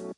Hey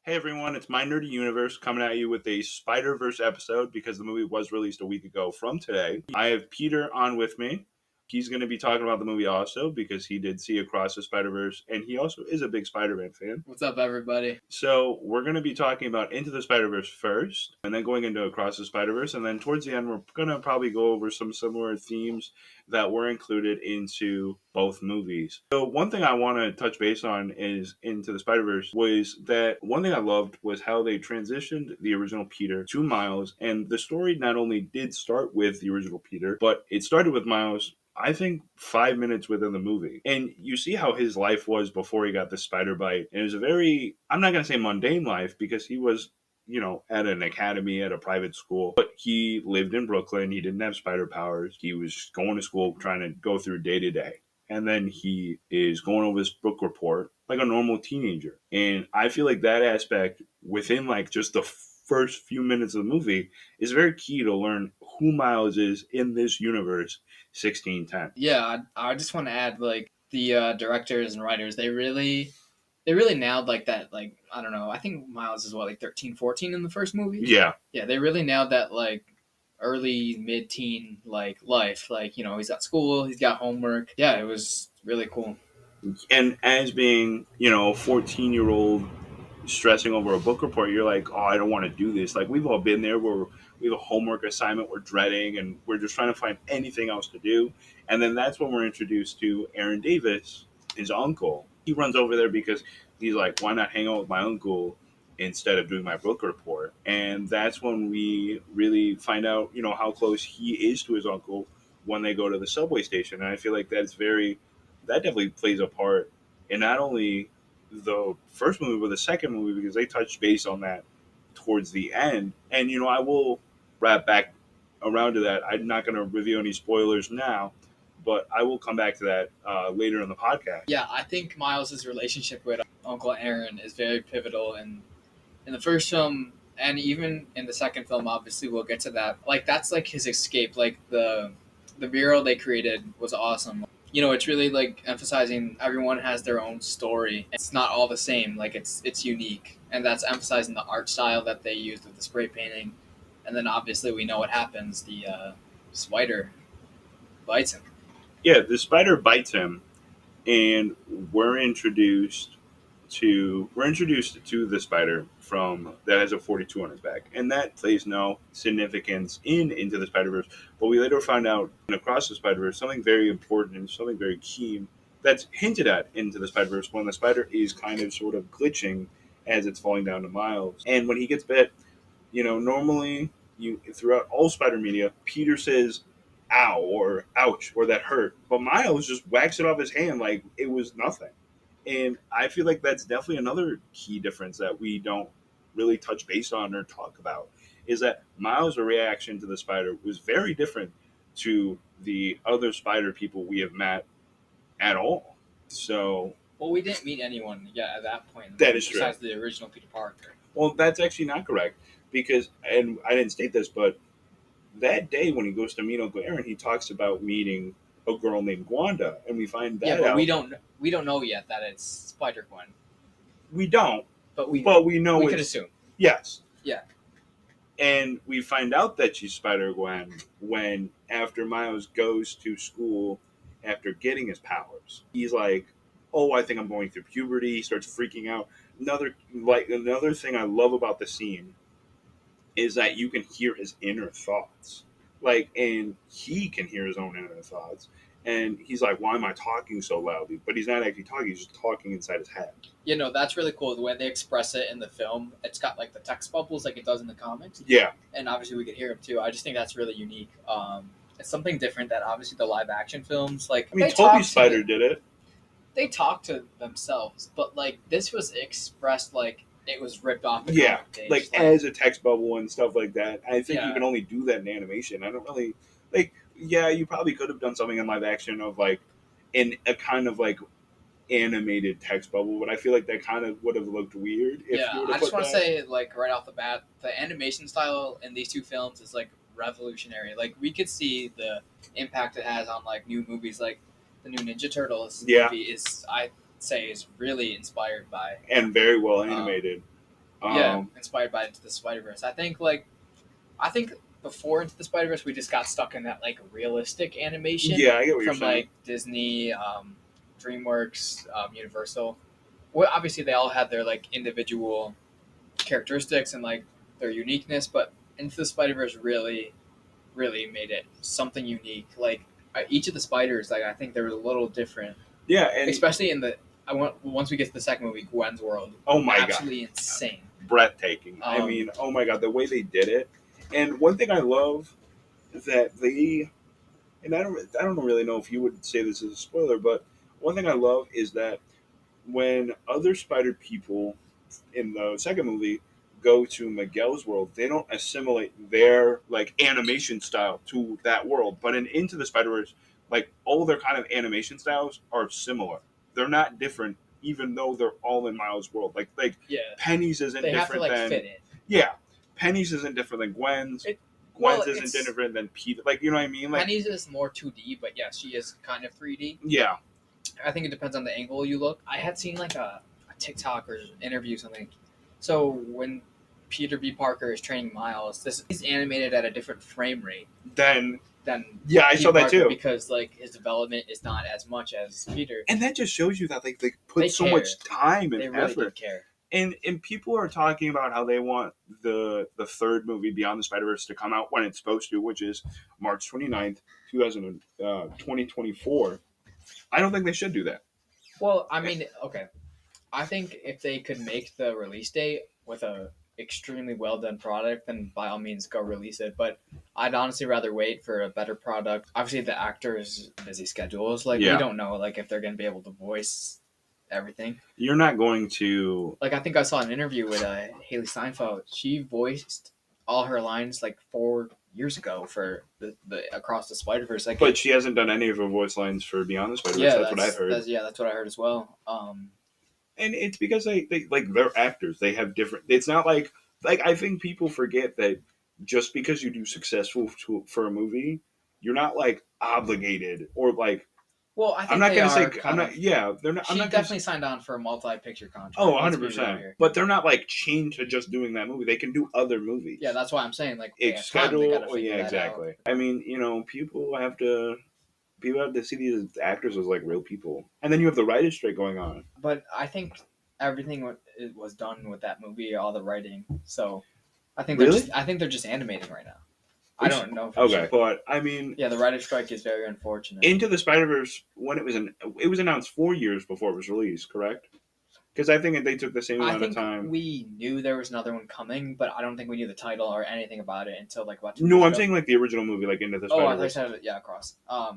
everyone, it's My Nerdy Universe coming at you with a Spider-Verse episode because the movie was released a week ago from today. I have Peter on with me. He's going to be talking about the movie also because he did see Across the Spider-Verse and he also is a big Spider-Man fan. What's up, everybody? So we're going to be talking about Into the Spider-Verse first and then going into Across the Spider-Verse, and then towards the end we're going to probably go over some similar themes that were included into both movies. So one thing I want to touch base on is Into the Spider-Verse was that one thing I loved was how they transitioned the original Peter to Miles, and the story not only did start with the original Peter, but it started with Miles, I think 5 minutes within the movie. And you see how his life was before he got the spider bite. And it was a very, I'm not going to say mundane life because he was, at an academy, at a private school. But he lived in Brooklyn. He didn't have spider powers. He was going to school trying to go through day to day. And then he is going over this book report like a normal teenager. And I feel like that aspect within like just the first few minutes of the movie is very key to learn who Miles is in this universe 1610. Yeah, I just want to add, like, the directors and writers, they really nailed, like, that, like, I don't know, I think Miles is, 13, 14 in the first movie? Yeah. Yeah, they really nailed that, like, early, mid-teen, like, life. Like, he's got school, he's got homework. Yeah, it was really cool. And as being, a 14-year-old stressing over a book report, you're like, oh, I don't want to do this. Like, we've all been there where we have a homework assignment we're dreading and we're just trying to find anything else to do. And then that's when we're introduced to Aaron Davis, his uncle. He runs over there because he's like, why not hang out with my uncle instead of doing my book report? And that's when we really find out, how close he is to his uncle when they go to the subway station. And I feel like that definitely plays a part in not only the first movie but the second movie, because they touched base on that towards the end. And I will wrap back around to that. I'm not going to review any spoilers now, but I will come back to that later in the podcast. Yeah, I think Miles' relationship with Uncle Aaron is very pivotal in the first film, and even in the second film. Obviously, we'll get to that. Like, that's like his escape. Like, the mural they created was awesome. It's really like emphasizing everyone has their own story. It's not all the same. Like, it's unique, and that's emphasizing the art style that they used with the spray painting. And then obviously we know what happens. The spider bites him. Yeah, the spider bites him, and we're introduced to the spider from that has a 42 on his back, and that plays no significance in Into the Spider-Verse. But we later find out in Across the Spider-Verse something very important and something very key that's hinted at Into the Spider-Verse when the spider is kind of sort of glitching as it's falling down to Miles. And when he gets bit, normally throughout all spider media, Peter says ow or ouch or that hurt, but Miles just whacks it off his hand like it was nothing. And I feel like that's definitely another key difference that we don't really touch base on or talk about, is that Miles' reaction to the spider was very different to the other spider people we have met at all. So, well, we didn't meet anyone yet at that point. That is true. Besides the original Peter Parker. Well, that's actually not correct because, and I didn't state this, but that day when he goes to meet Uncle Aaron, he talks about meeting a girl named Gwanda, and we find that but out. we don't know yet that it's Spider-Gwen. We don't, but we know. We can assume. Yes. Yeah. And we find out that she's Spider-Gwen when, after Miles goes to school after getting his powers, he's like, oh, I think I'm going through puberty. He starts freaking out. Another thing I love about the scene is that you can hear his inner thoughts. And he can hear his own inner thoughts. And he's like, why am I talking so loudly? But he's not actually talking. He's just talking inside his head. That's really cool. The way they express it in the film, it's got, like, the text bubbles like it does in the comics. Yeah. And obviously we could hear them, too. I just think that's really unique. It's something different that, obviously, the live-action films, like... Tobey Spider did it. They talk to themselves, but, like, this was expressed, like, it was ripped off the comic page. Like, as a text bubble and stuff like that. I think you can only do that in animation. I don't really... you probably could have done something in live action of, like, in a kind of, like, animated text bubble, but I feel like that kind of would have looked weird. I just want to say, like, right off the bat, the animation style in these two films is, like, revolutionary. Like we could see the impact it has on like new movies, like the new Ninja Turtles Yeah. movie is I say is really inspired by and very well animated. inspired by Into the Spider-Verse. I think before Into the Spider-Verse we just got stuck in that like realistic animation. Yeah, I get what you're from saying. like Disney, DreamWorks, Universal. Well, obviously they all had their like individual characteristics and like their uniqueness, but Into the Spider-Verse really made it something unique. Like each of the spiders, like I think they were a little different. Yeah, and especially in the once we get to the second movie, Gwen's world. Oh my god, absolutely insane, breathtaking. I mean, oh my god, the way they did it. And one thing I love that they, and I don't really know if you would say this is a spoiler, but one thing I love is that when other spider people in the second movie go to Miguel's world, they don't assimilate their like animation style to that world. But in Into the Spider-Verse, like all their kind of animation styles are similar. They're not different, even though they're all in Miles' world. Like Penny's isn't they different have to, than fit in. Yeah, Penny's isn't different than Gwen's. Gwen's isn't different than Peter. Like, you know what I mean? Like, Penny's is more 2D, but yeah, she is kind of 3D. Yeah. I think it depends on the angle you look. I had seen like a TikTok or interview something. So when Peter B. Parker is training Miles, this is animated at a different frame rate than yeah, I saw that too, because like his development is not as much as Peter, and that just shows you that like they put so much time and really effort. Care. And people are talking about how they want the third movie, Beyond the Spider-Verse, to come out when it's supposed to, which is March 29th, 2024. I don't think they should do that. Well, I mean, okay. I think if they could make the release date with a extremely well done product, then by all means go release it. But I'd honestly rather wait for a better product. Obviously, the actors' busy schedules, we don't know like if they're going to be able to voice everything. You're not going to I think I saw an interview with Haley Steinfeld. She voiced all her lines 4 years ago for the Across the Spider-Verse. But she hasn't done any of her voice lines for Beyond the Spider-Verse. Yeah, that's what I've heard. That's what I heard as well. And it's because they they're actors. They have different. It's not like I think people forget that just because you do successful for a movie, you're not obligated or Well, I think I'm not going to say I'm not. Yeah, they're not. She definitely signed on for a multi-picture contract. Oh, 100%. But they're not chained to just doing that movie. They can do other movies. Yeah, that's why I'm saying it's schedule. Oh, yeah, exactly. I mean, people have to see these actors as real people, and then you have the writers' strike going on. But I think everything was done with that movie, all the writing. So I think they're just animating right now. I don't know. Okay, but I mean, yeah, the writer's strike is very unfortunate. Into the Spider-Verse, when it was announced 4 years before it was released, correct? Because I think they took the same amount of time. We knew there was another one coming, but I don't think we knew the title or anything about it until about 2 No, years I'm ago. saying the original movie, Into the Spider-Verse. Oh, I thought you said Across.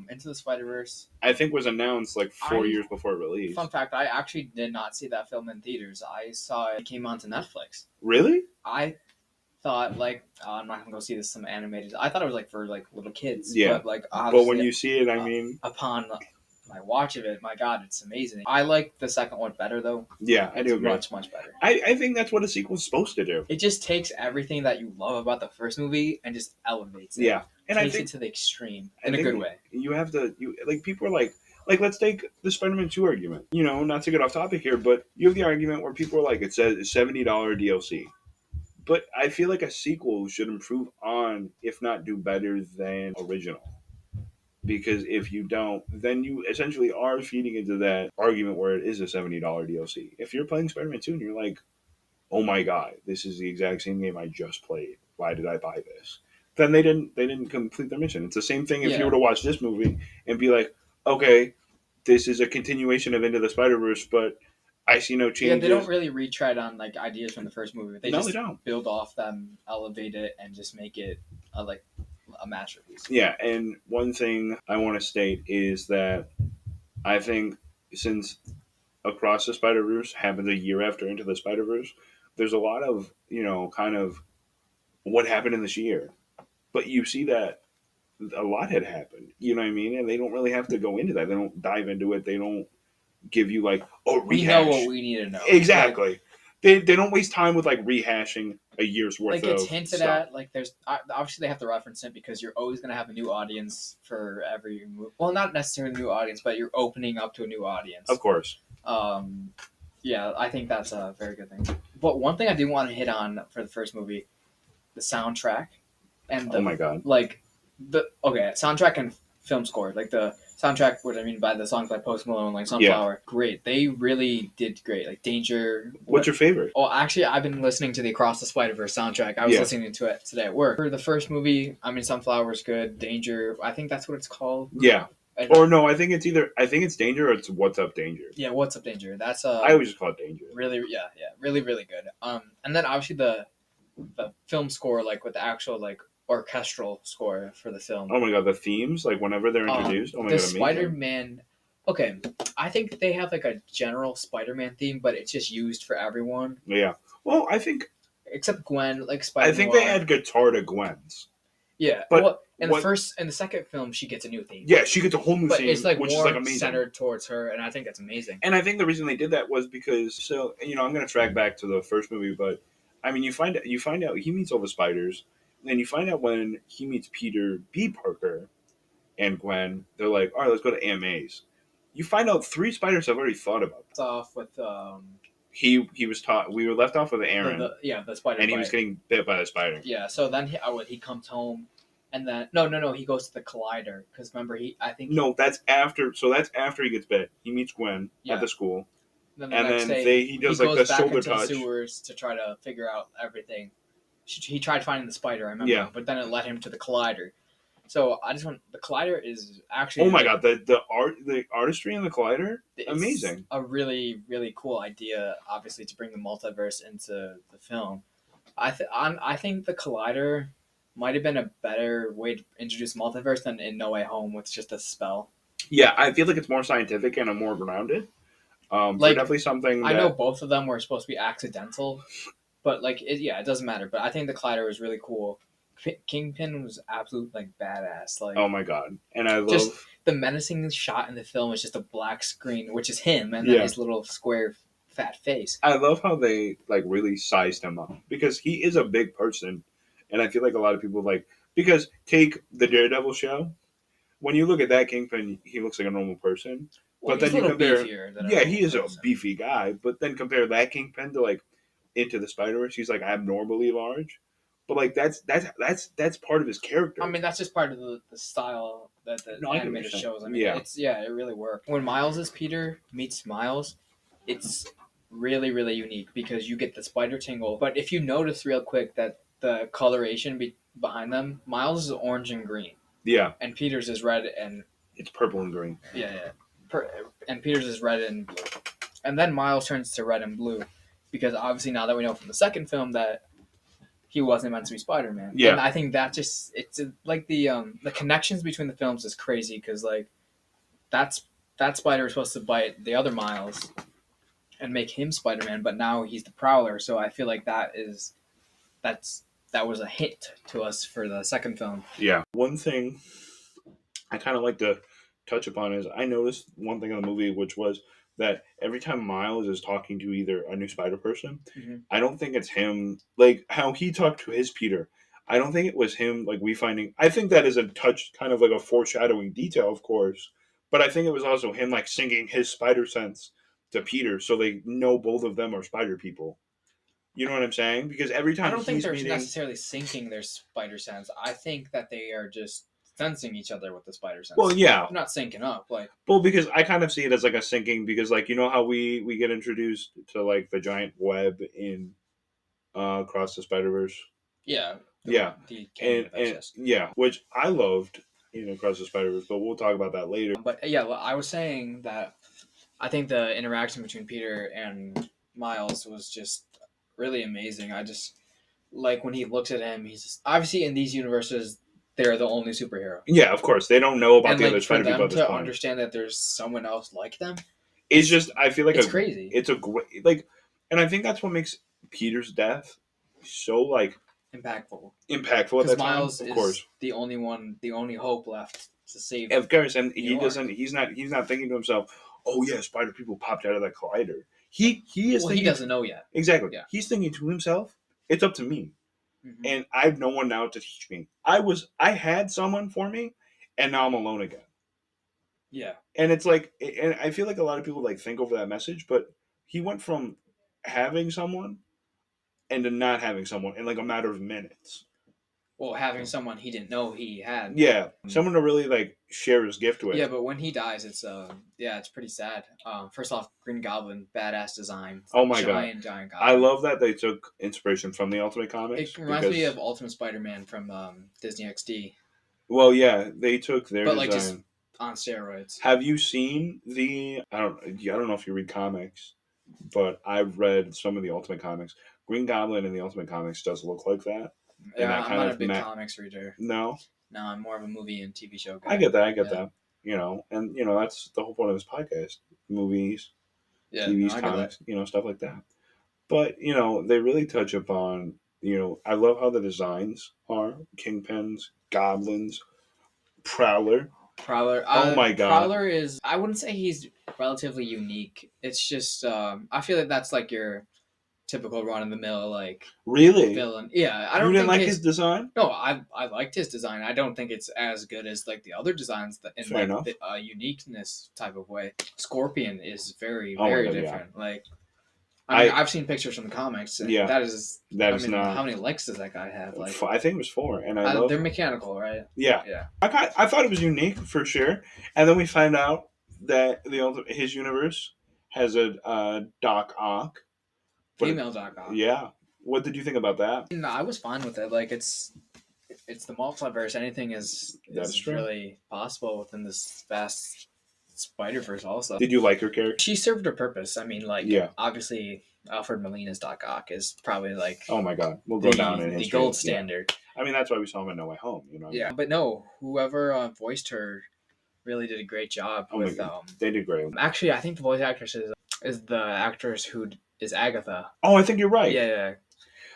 Into the Spider-Verse. I think was announced 4 years before it released. Fun fact: I actually did not see that film in theaters. I saw it came onto Netflix. Really? I thought I'm not gonna go see this some animated. I thought it was for little kids. Yeah. But when you see it, I mean, upon my watch of it, my God, it's amazing. I like the second one better though. Yeah, I do agree. Much better. I think that's what a sequel's supposed to do. It just takes everything that you love about the first movie and just elevates it. Yeah, and takes it to the extreme in a good way. You have to people are let's take the Spider-Man 2 argument. Not to get off topic here, but you have the argument where people are it says $70 DLC. But I feel a sequel should improve on, if not do better than original. Because if you don't, then you essentially are feeding into that argument where it is a $70 DLC. If you're playing Spider-Man 2 and you're oh my god, this is the exact same game I just played. Why did I buy this? Then they didn't complete their mission. It's the same thing if you were to watch this movie and be okay, this is a continuation of Into the Spider-Verse, but I see no changes. Yeah, they don't really retread on ideas from the first movie. They don't build off them, elevate it, and just make it a masterpiece. Yeah, and one thing I want to state is that I think since Across the Spider-Verse happened a year after Into the Spider-Verse, there's a lot of kind of what happened in this year, but you see that a lot had happened. You know what I mean? And they don't really have to go into that. They don't dive into it. They don't give you a rehash. We know what we need to know. Exactly. they don't waste time with like rehashing a year's worth like of it's hinted stuff. at. Like there's obviously they have to reference it because you're always gonna have a new audience for every well, not necessarily a new audience, but you're opening up to a new audience. Of course. Yeah, I think that's a very good thing. But one thing I do want to hit on for the first movie, the soundtrack, and the, Oh my god. like soundtrack and film score, like the soundtrack. What I mean by the songs by Post Malone, like Sunflower, great. They really did great. Like Danger. What's your favorite? Oh, actually, I've been listening to the Across the Spider-Verse soundtrack. I was listening to it today at work. For the first movie, I mean, Sunflower's good. Danger, I think that's what it's called. Yeah. Or no, I think it's Danger or it's What's Up Danger. Yeah, What's Up Danger. That's I always just call it Danger. Really, really, really good. And then obviously the film score, like with the actual like orchestral score for the film. Oh my god, the themes, like whenever they're introduced. Oh my god, amazing. Spider-Man. Okay, I think they have like a general Spider-Man theme, but it's just used for everyone. Yeah. Well, I think except Gwen, like Spider. I think they add guitar to Gwen's. Yeah, but in the second film, she gets a new theme. Yeah, she gets a whole new theme, it's like which more is like amazing, centered towards her, and I think that's amazing. And I think the reason they did that was because I'm going to track back to the first movie, but I mean, you find out he meets all the spiders, and then you find out when he meets Peter B. Parker and Gwen, they're like, all right, let's go to AMAs. You find out 3 spiders have already thought about it. It's off with he was taught. We were left off with Aaron. The spider. And he was getting bit by the spider. Yeah. So then he comes home, and then no, he goes to the Collider because remember that's after. So that's after he gets bit. He meets Gwen at the school. Then the next day, he does like the shoulder touch. The sewers to try to figure out everything. He tried finding the spider, I remember, but then it led him to the Collider. So the Collider is actually. Oh my god, the artistry in the Collider, amazing. A really really cool idea, obviously, to bring the multiverse into the film. I think the Collider might have been a better way to introduce multiverse than in No Way Home with just a spell. Yeah, I feel like it's more scientific and more grounded. Definitely something. I know both of them were supposed to be accidental, but it doesn't matter. But I think the Collider was really cool. Kingpin was absolute badass. Oh my god! And I love just the menacing shot in the film is just a black screen, which is him, and then his little square fat face. I love how they really sized him up because he is a big person, and I feel like a lot of people because take the Daredevil show. When you look at that Kingpin, he looks like a normal person. Well, but then you compare, he is person. A beefy guy. But then compare that Kingpin to Into the Spider-Verse, he's abnormally large. But that's part of his character. I mean, that's just part of the style that the animated shows. I mean, it really worked. When Miles as Peter meets Miles, it's really really unique because you get the spider tingle. But if you notice real quick that the coloration behind them, Miles is orange and green. Yeah. And Peter's is red and it's purple and green. Yeah. And Peter's is red and blue. And then Miles turns to red and blue because obviously now that we know from the second film that he wasn't meant to be Spider-Man. Yeah. And I think that it's the connections between the films is crazy because that spider was supposed to bite the other Miles and make him Spider-Man, but now he's the Prowler. So I feel like that was a hint to us for the second film. Yeah. One thing I kind of like to touch upon is I noticed one thing in the movie, which was that every time Miles is talking to either a new Spider person, I don't think it's him, how he talked to his Peter. I don't think it was him, I think that is a touch, kind of like a foreshadowing detail, of course, but I think it was also him, singing his spider sense to Peter so they know both of them are spider people. You know what I'm saying? Because every time I don't think they're necessarily syncing their spider sense. I think that they are just sensing each other with the spider sense. Well, yeah. They're not syncing up. Well, because I kind of see it as a syncing because, you know how we get introduced to, the giant web in Across the Spider-Verse? Yeah. Which I loved in Across the Spider-Verse, but we'll talk about that later. But, yeah, I was saying that I think the interaction between Peter and Miles was just really amazing. I just, when he looks at him, he's just, obviously in these universes, they're the only superhero. Yeah, of course. They don't know about the other Spider people at this point. To understand that there's someone else like them, it's just, I feel like it's crazy. It's a great, and I think that's what makes Peter's death so, impactful at that Miles time, of course. The only hope left to save. Of course, and he's not thinking to himself, oh yeah, spider people popped out of that Collider. He is Well, thinking he doesn't know yet. exactly. Yeah. He's thinking to himself, it's up to me. Mm-hmm. And I have no one now to teach me. I had someone for me, and now I'm alone again. Yeah. And it's like, and I feel like a lot of people like think over that message, but he went from having someone and to not having someone in like a matter of minutes. Well, having someone he didn't know he had. Yeah, someone to really like share his gift with. Yeah, but when he dies, it's it's pretty sad. First off, Green Goblin, badass design. Oh my giant god, goblin. I love that they took inspiration from the Ultimate Comics. It reminds me of Ultimate Spider-Man from Disney XD. Well, yeah, they took their but design. Like just on steroids. Have you seen the? I don't know if you read comics, but I've read some of the Ultimate Comics. Green Goblin in the Ultimate Comics does look like that. Yeah, I'm not a big comics reader. No, I'm more of a movie and TV show guy. I get that. You know, and you know that's the whole point of this podcast: movies, TVs, comics, stuff like that. But you know, they really touch upon. You know, I love how the designs are: Kingpins, Goblins, Prowler. Oh my god! Prowler is. I wouldn't say he's relatively unique. It's just. I feel like that's like your typical run of the mill like really villain. Yeah, I don't. You didn't think like his design? No, I liked his design. I don't think it's as good as like the other designs in Fair like the uniqueness type of way. Scorpion is very different. Yeah. Like. I've seen pictures from the comics. And that is not. How many legs does that guy have? Like, I think it was 4, and they're mechanical, right? Yeah. I thought it was unique for sure, and then we find out that his universe has a Doc Ock, female Doc Ock. Yeah. What did you think about that? No, I was fine with it. Like it's the multiverse. Anything is really possible within this vast Spider-Verse also. Did you like her character? She served her purpose. I mean, like, obviously, Alfred Molina's Doc Ock is probably like... Oh my god. We'll go down in history. The gold standard. Yeah. I mean, that's why we saw him in No Way Home, you know? Yeah, but no, whoever voiced her really did a great job with... they did great. Actually, I think the voice actress is the actress who is Agatha. Oh, I think you're right. Yeah.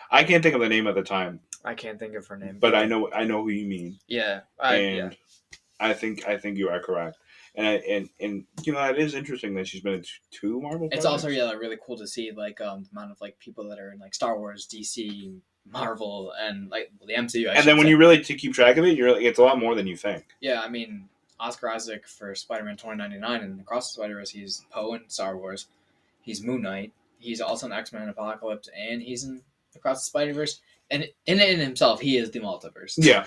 I can't think of the name at the time. I can't think of her name. But I know who you mean. Yeah. I think you are correct. And you know, it is interesting that she's been in 2 Marvel projects. It's also really cool to see like the amount of like people that are in like Star Wars, DC, Marvel, and like the MCU. And then when you really keep track of it, you're like, it's a lot more than you think. Yeah, I mean, Oscar Isaac for Spider-Man 2099 and Across the Spider-Verse, he's Poe in Star Wars, he's Moon Knight, he's also in X-Men Apocalypse, and he's in Across the Spider-Verse, and in himself, he is the multiverse. Yeah,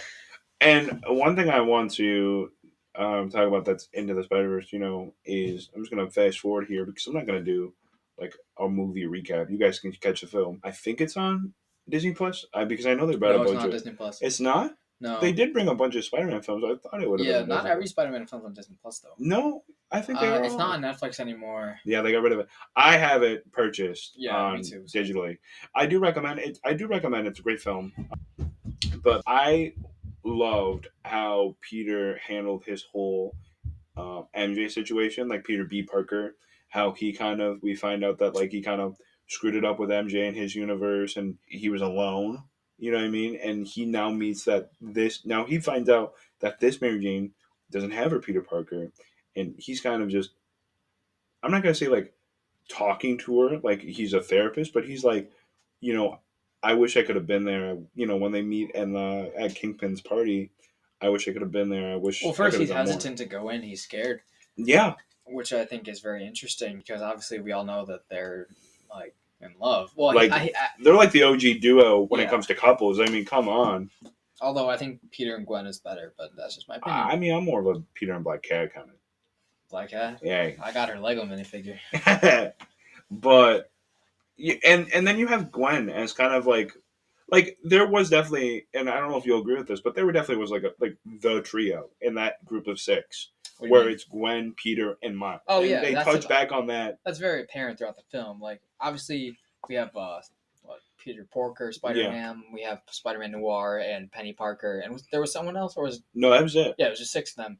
and one thing I want to talk about that's Into the Spider-Verse, you know, is I'm just going to fast forward here because I'm not going to do like a movie recap. You guys can catch the film. I think it's on Disney Plus because I know they brought a bunch of... No, it's not Disney Plus. It's not? No. They did bring a bunch of Spider-Man films. I thought it would have been. Yeah, not every Spider-Man film's on Disney Plus, though. No, I think they are. It's not on Netflix anymore. Yeah, they got rid of it. I have it purchased me too, digitally. I do recommend it. It's a great film. But I loved how Peter handled his whole MJ situation, like Peter B. Parker, how we find out that like he kind of screwed it up with MJ in his universe and he was alone, you know what I mean? And he now he finds out that this Mary Jane doesn't have her Peter Parker, and he's kind of just, I'm not going to say like talking to her like he's a therapist, but he's like, you know, I wish I could have been there, you know, when they meet at Kingpin's party. I wish I could have been there. Well, first he's hesitant to go in. He's scared. Yeah. Which I think is very interesting because obviously we all know that they're like in love. Well, like they're like the OG duo when it comes to couples. I mean, come on. Although I think Peter and Gwen is better, but that's just my opinion. I mean, I'm more of a Peter and Black Cat kind of. Black Cat? Yeah. I got her Lego minifigure. But and then you have Gwen as kind of like there was definitely, and I don't know if you'll agree with this, but there definitely was like the trio in that group of 6 where it's Gwen, Peter, and Miles. Oh, and they touch back on that. That's very apparent throughout the film. Like obviously we have Peter Porker, Spider-Man. We have Spider-Man Noir and Penny Parker, and there was someone else, or was no, that was it. Yeah, it was just 6 of them.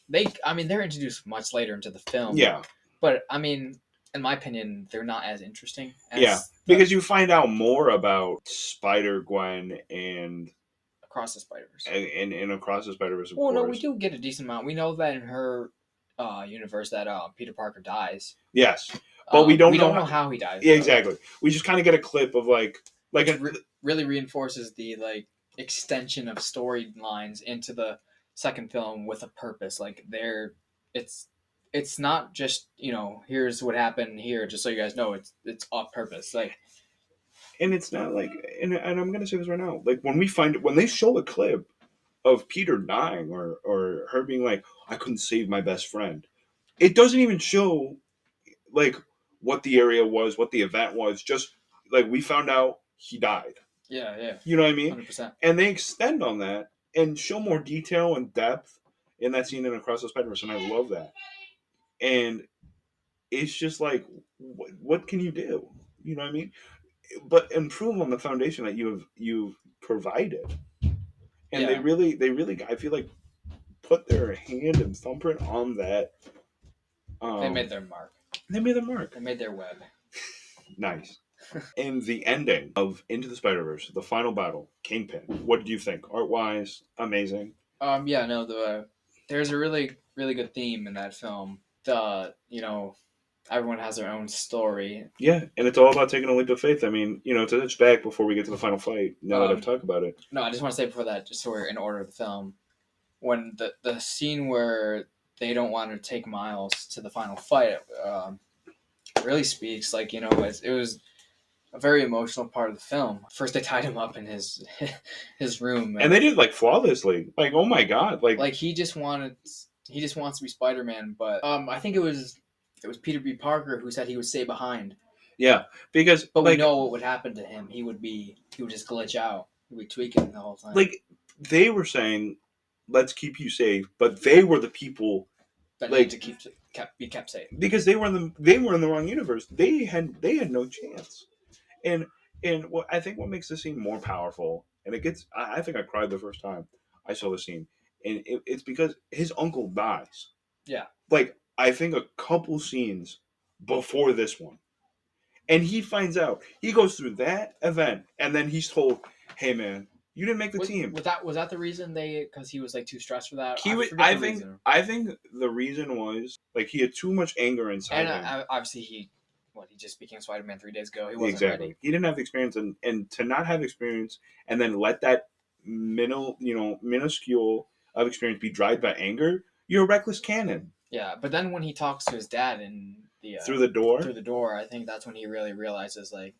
They're introduced much later into the film. Yeah, but I mean, in my opinion, they're not as interesting. Because you find out more about Spider-Gwen and Across the Spider-Verse. And Across the Spider-Verse, of course. No, we do get a decent amount. We know that in her universe that Peter Parker dies. Yes. but we don't know how he dies. Yeah, exactly. We just kind of get a clip of like really reinforces the like extension of storylines into the second film with a purpose. Like it's not just, you know, here's what happened here, just so you guys know. It's off purpose. Like, and it's not like, and I'm gonna say this right now. Like when they show a clip of Peter dying or her being like, I couldn't save my best friend, it doesn't even show like what the area was, what the event was. Just like we found out he died. Yeah. You know what I mean? 100%. And they extend on that and show more detail and depth in that scene in Across the Spider-Verse, and I love that. And it's just like, what can you do? You know what I mean? But improve on the foundation that you've provided. And they really, I feel like, put their hand and thumbprint on that. They made their mark. They made their mark. They made their web. Nice. And the ending of Into the Spider-Verse, the final battle, Kingpin. What did you think? Art-wise, amazing. Yeah, no, there's a really, really good theme in that film. You know, everyone has their own story. Yeah, and it's all about taking a leap of faith. I mean, you know, to touch back before we get to the final fight, now that I've talked about it. No, I just want to say before that, just so we're in order of the film, when the scene where they don't want to take Miles to the final fight, really speaks. Like, you know, it was a very emotional part of the film. First, they tied him up in his room, and they did like flawlessly. Like, oh my god, like he just wants to be Spider-Man. But I think it was Peter B. Parker who said he would stay behind. Yeah, because but we know what would happen to him. He would just glitch out. He'd be tweaking the whole time. Like they were saying, let's keep you safe, but they were the people that need to be kept safe because they were in the wrong universe. They had no chance. And what I think what makes the scene more powerful, and I think I cried the first time I saw the scene, and it's because his uncle dies. Yeah. Like, I think a couple scenes before this one. And he finds out. He goes through that event, and then he's told, hey, man, you didn't make the team. Was that the reason because he was like too stressed for that? I think the reason was like he had too much anger inside him. And obviously he just became Spider-Man 3 days ago. He wasn't ready. He didn't have the experience, and to not have experience and then let that minuscule of experience be driven by anger, you're a reckless cannon. Yeah, but then when he talks to his dad in the through the door, I think that's when he really realizes, like,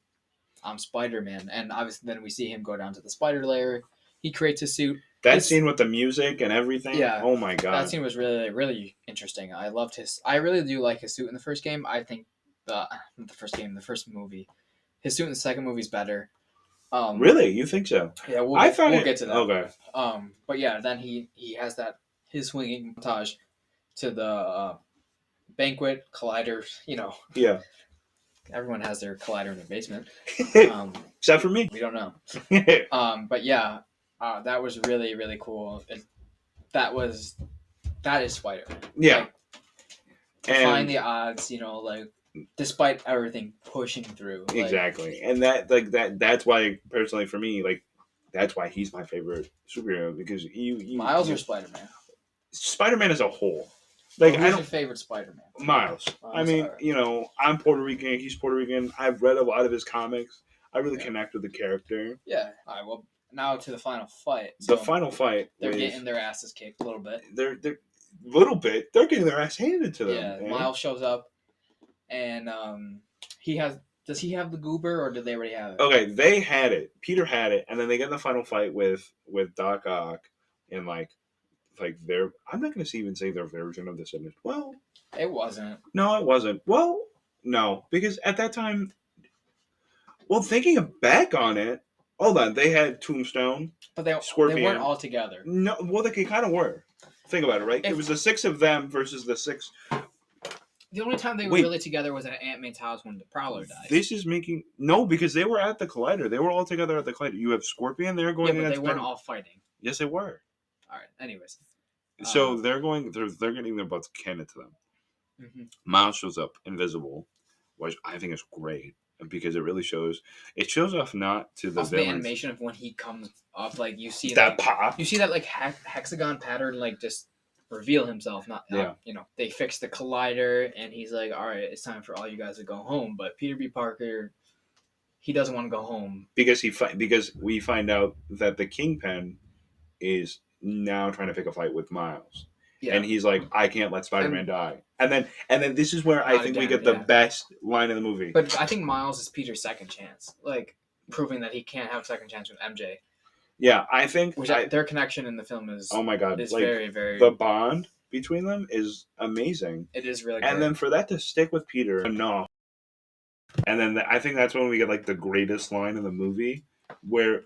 I'm Spider-Man. And obviously then we see him go down to the spider lair. He creates a suit. That scene with the music and everything. Yeah. Oh my god. That scene was really, really interesting. I really do like his suit in the first game. I think not the first movie. His suit in the second movie is better. Really? You think so? Yeah, we'll get to that. Okay. But yeah, then he has his swinging montage to the banquet collider. You know. Yeah. Everyone has their collider in their basement. Except for me. We don't know. But yeah, that was really, really cool. That is Spider-Man. Yeah. Like, defying the odds, you know, like, despite everything pushing through. Exactly. And that's why, personally for me, like, that's why he's my favorite superhero, because Miles or Spider-Man? Spider-Man as a whole. Like, who's your favorite Spider-Man? Miles. I mean, you know, I'm Puerto Rican. He's Puerto Rican. I've read a lot of his comics. I really connect with the character. Yeah. All right. Well, now to the final fight. So the final fight. They're getting their asses kicked a little bit. They're getting their ass handed to them. Yeah. Man. Miles shows up, and Does he have the goober, or did they already have it? Okay, they had it. Peter had it, and then they get in the final fight with Doc Ock, and like their. I'm not going to even say their version of this. Well, it wasn't. No, it wasn't. Well, no, because at that time, thinking back on it, hold on, they had Tombstone, but Scorpion. They weren't all together. No, well, they kind of were. Think about it, right? It was the 6 of them versus the 6. The only time they were really together was at Ant-Man's house when the Prowler died. This is making... No, because they were at the Collider. They were all together at the Collider. You have Scorpion, they're going against... but they weren't all fighting. Yes, they were. All right, anyways. So they're getting their butts handed to them. Mm-hmm. Miles shows up invisible, which I think is great, because it really shows... It shows off not to the also villains. The animation of when he comes up, like, you see that pop. You see that, like, hexagon pattern, like, just... reveal himself. Not Yeah. they fix the collider, and he's like, all right, it's time for all you guys to go home. But Peter B. Parker, he doesn't want to go home because we find out that the Kingpin is now trying to pick a fight with Miles. Yeah. And he's like, I can't let Spider-Man die. And then this is where I think we get the best line in the movie. But I think Miles is Peter's second chance, like proving that he can't have a second chance with MJ. Yeah, I think their connection in the film is, oh my god, is very, very, the bond between them is amazing. It is really and great. then for that to stick with Peter enough, and then I think that's when we get like the greatest line in the movie where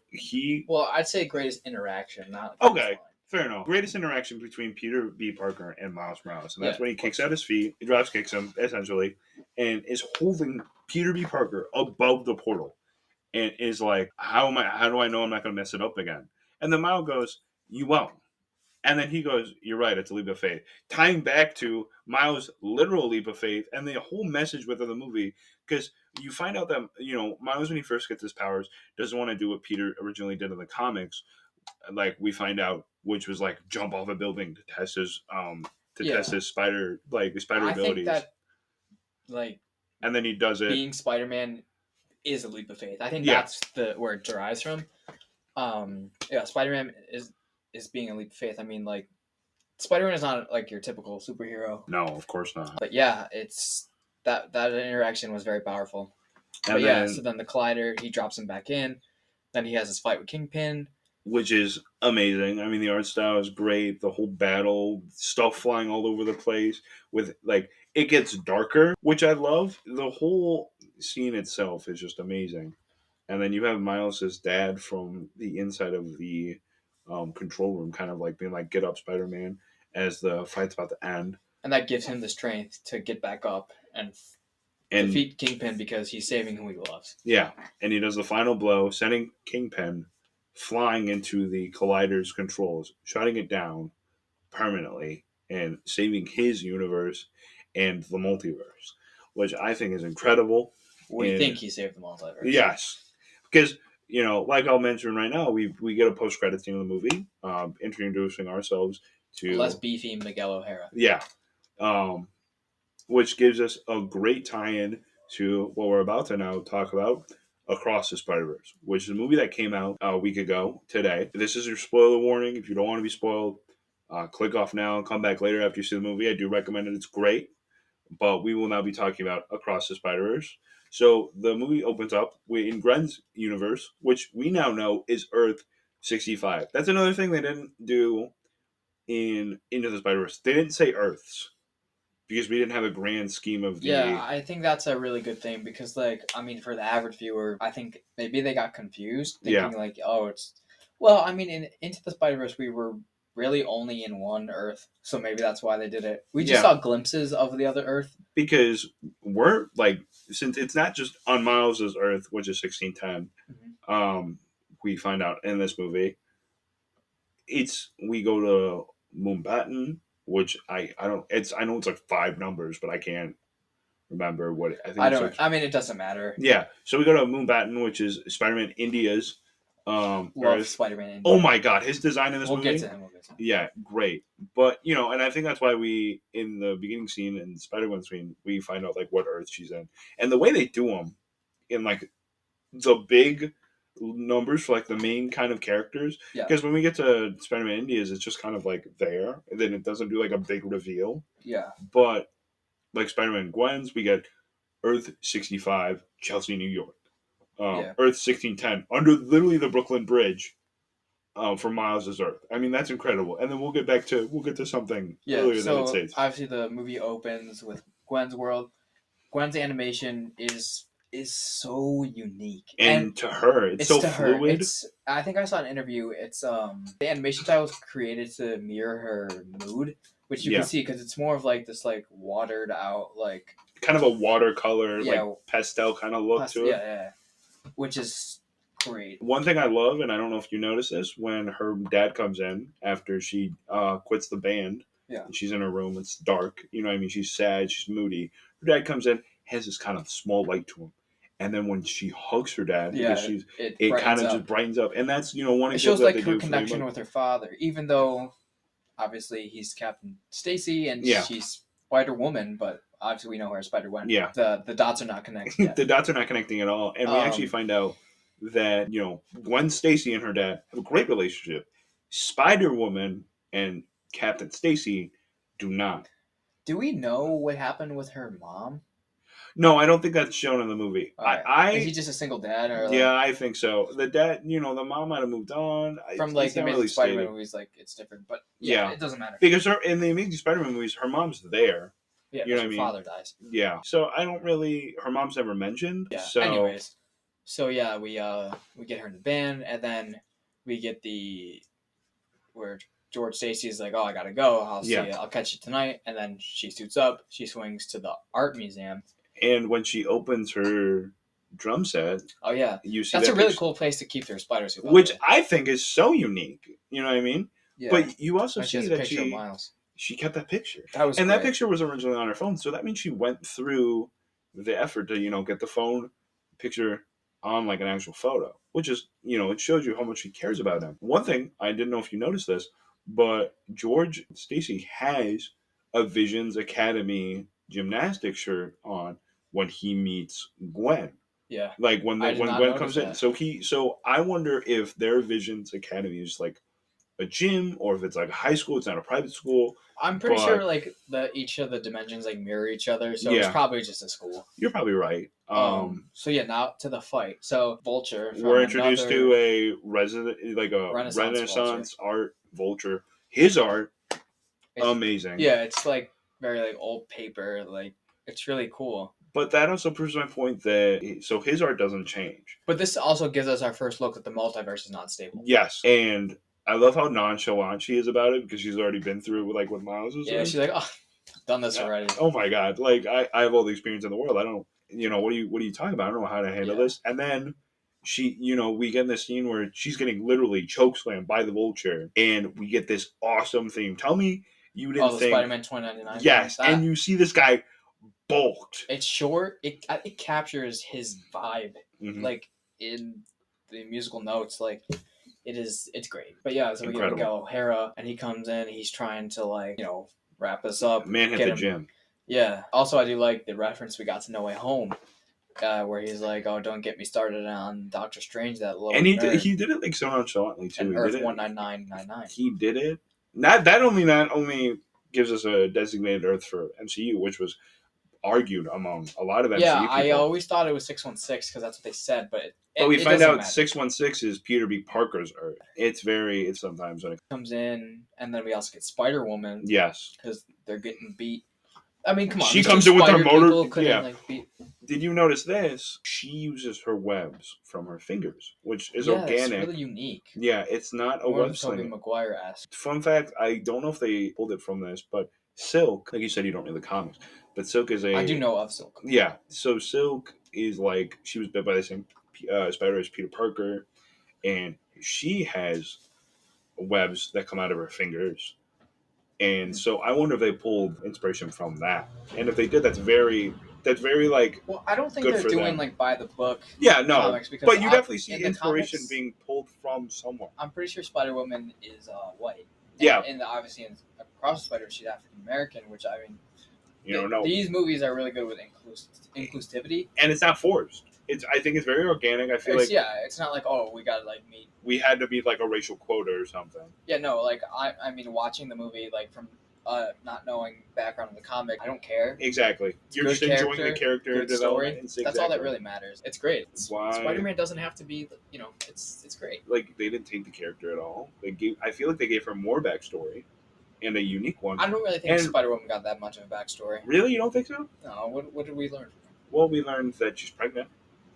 I'd say greatest interaction, not okay line. Fair enough. Greatest interaction between Peter B. Parker and Miles Morales, and that's when he kicks out his feet, he drops kicks him essentially, and is holding Peter B. Parker above the portal, and is like, how do I know I'm not going to mess it up again? And then Miles goes, you won't. And then he goes, you're right, it's a leap of faith. Tying back to Miles' literal leap of faith and the whole message within the movie, because you find out that, Miles, when he first gets his powers, doesn't want to do what Peter originally did in the comics. Like, we find out, which was like jump off a building to test his test his spider abilities. Think that, and then he does it. Being Spider-Man is a leap of faith. I think that's where it derives from. Spider-Man is being a leap of faith. I mean, like, Spider-Man is not like your typical superhero. No, of course not. But yeah, it's that interaction was very powerful. And so then the collider, he drops him back in. Then he has his fight with Kingpin, which is amazing. I mean, the art style is great. The whole battle, stuff flying all over the place. With it gets darker, which I love. The whole scene itself is just amazing. And then you have Miles' dad from the inside of the control room, kind of like being like, "Get up, Spider-Man," as the fight's about to end. And that gives him the strength to get back up and defeat Kingpin because he's saving who he loves. Yeah, and he does the final blow, sending Kingpin flying into the collider's controls, shutting it down permanently, and saving his universe and the multiverse, which I think is incredible. We think he saved the multiverse. Yes, because like I'll mention right now, we get a post-credit scene of the movie, introducing ourselves to less beefy Miguel O'Hara. Yeah, which gives us a great tie-in to what we're about to now talk about, Across the Spider-Verse, which is a movie that came out a week ago today. This is your spoiler warning. If you don't want to be spoiled, click off now and come back later after you see the movie. I do recommend it. It's great. But we will now be talking about Across the Spider-Verse. So the movie opens up in Gwen's universe, which we now know is Earth 65. That's another thing they didn't do in Into the Spider-Verse. They didn't say Earths, because we didn't have a grand scheme of the... Yeah, I think that's a really good thing because, for the average viewer, I think maybe they got confused, thinking it's... Well, I mean, in Into the Spider-Verse, we were really only in one Earth, so maybe that's why they did it. We just saw glimpses of the other Earth. Because we're, since it's not just on Miles' Earth, which is 1610, we find out in this movie, we go to Moonbatten, which I know it's 5 numbers, but I can't remember what I think. I mean, it doesn't matter. Yeah, so we go to Moonbatten, which is Spider-Man India's. Love Spider-Man India. Oh my god, his design in this movie. We'll get to him. Yeah, great. But and I think that's why we in the beginning scene and Spider-Man scene we find out what Earth she's in, and the way they do them in the big numbers for the main kind of characters, because when we get to Spider-Man India's, it's just kind of there, and then it doesn't do a big reveal. Yeah. But Spider-Man Gwen's, we get Earth 65, Chelsea, New York. Earth 1610 under literally the Brooklyn Bridge, for Miles' Earth. I mean, that's incredible. And then we'll get to something earlier than it says. Obviously the movie opens with Gwen's world. Gwen's animation is so unique, and to her it's so fluid. I think I saw an interview. It's the animation style was created to mirror her mood, which you can see because it's more of this watered out kind of a watercolor pastel kind of look to it. Yeah, which is great. One thing I love, and I don't know if you notice this, when her dad comes in after she quits the band, and she's in her room, it's dark, she's sad, she's moody. Her dad comes in, has this kind of small light to him. And then when she hugs her dad, it kind of just brightens up. And that's, one it shows her connection with her father, even though obviously he's Captain Stacy and Yeah. she's Spider-Woman, but obviously we know where Spider-Gwen. Yeah. The dots are not connected yet. The dots are not connecting at all. And we actually find out that, Gwen Stacy and her dad have a great relationship. Spider-Woman and Captain Stacy do not. Do we know what happened with her mom? No, I don't think that's shown in the movie. Right. Is he just a single dad? Or yeah, I think so. The dad, the mom might have moved on. From like the Amazing Spider-Man movies, like it's different. But yeah, it doesn't matter. Because in the Amazing Spider-Man movies, her mom's there. Yeah, you know what I mean? Her father dies. Yeah. So I don't really... Her mom's never mentioned. Yeah. So... Anyways. So yeah, we get her in the band, and then we get where George Stacy is like, "Oh, I gotta go. I'll see you. I'll catch you tonight." And then she suits up. She swings to the art museum. And when she opens her drum set, oh yeah, you see that's a really cool place to keep their spider suit. Which I think is so unique. You know what I mean? Yeah. But you also see that she kept that picture. That that picture was originally on her phone, so that means she went through the effort to get the phone picture on like an actual photo, which is it shows you how much she cares about him. One thing I didn't know if you noticed this, but George Stacy has a Visions Academy gymnastics shirt on when he meets Gwen. Yeah. Like when Gwen comes in. So I wonder if their Visions Academy is like a gym or if it's like a high school. It's not a private school. I'm pretty sure like each of the dimensions like mirror each other, so it's probably just a school. You're probably right. So yeah, now to the fight. So Vulture. We're introduced to a Renaissance art Vulture. His art, amazing. Yeah, it's like very like old paper. Like it's really cool. But that also proves my point that his art doesn't change. But this also gives us our first look that the multiverse is not stable. Yes, and I love how nonchalant she is about it because she's already been through like what Miles is. Yeah, she's like, oh, I've done this already. Oh my god! Like I have all the experience in the world. I don't, what are you talking about? I don't know how to handle this. And then she, we get in this scene where she's getting literally chokeslammed by the Vulture, and we get this awesome theme. Tell me you didn't think Spider-Man 2099. Yes, and you see this guy bulked. It's short. It captures his vibe, like in the musical notes, like. It's great. But yeah, so we get Miguel O'Hara, and he comes in, he's trying to wrap us up. Man hit the gym. Yeah. Also, I do like the reference we got to No Way Home, where he's like, "Oh, don't get me started on Doctor Strange, that little." And he did it like so nonchalantly too. And Earth 19999. He did it. Not only gives us a designated Earth for MCU, which was argued among a lot of MCU people. I always thought it was 616 because that's what they said, but we find out 616 is Peter B. Parker's Earth. It's sometimes when it comes in, and then we also get Spider-Woman. Yes, because they're getting beat. I mean, come on. She comes in with her motor. Yeah. Did you notice this? She uses her webs from her fingers, which is organic. It's really unique. Yeah, it's not a web sling. Tobey Maguire-esque. Fun fact: I don't know if they pulled it from this, but Silk, like you said, you don't read the comics, but Silk is I do know of Silk. Yeah, so Silk is like she was bit by the same spider as Peter Parker, and she has webs that come out of her fingers. And so I wonder if they pulled inspiration from that. And if they did, that's very like. Well, I don't think they're doing like by the book. Yeah, no. But you definitely see inspiration being pulled from somewhere. I'm pretty sure Spider-Woman is white. And obviously across the Spider, she's African American, which I mean, these movies are really good with inclusivity. And it's not forced. I think it's very organic. I feel it's not like, oh, we gotta like meet. We had to meet like a racial quota or something. Yeah, no, like I mean, watching the movie like from not knowing background of the comic, I don't care. Exactly, you're just enjoying the character development. That's all that really matters. It's great. Spider-Man doesn't have to be, it's great. Like they didn't take the character at all. I feel like they gave her more backstory. And a unique one. I don't really think Spider-Woman got that much of a backstory. Really, you don't think so? No. What did we learn from her? Well, we learned that she's pregnant.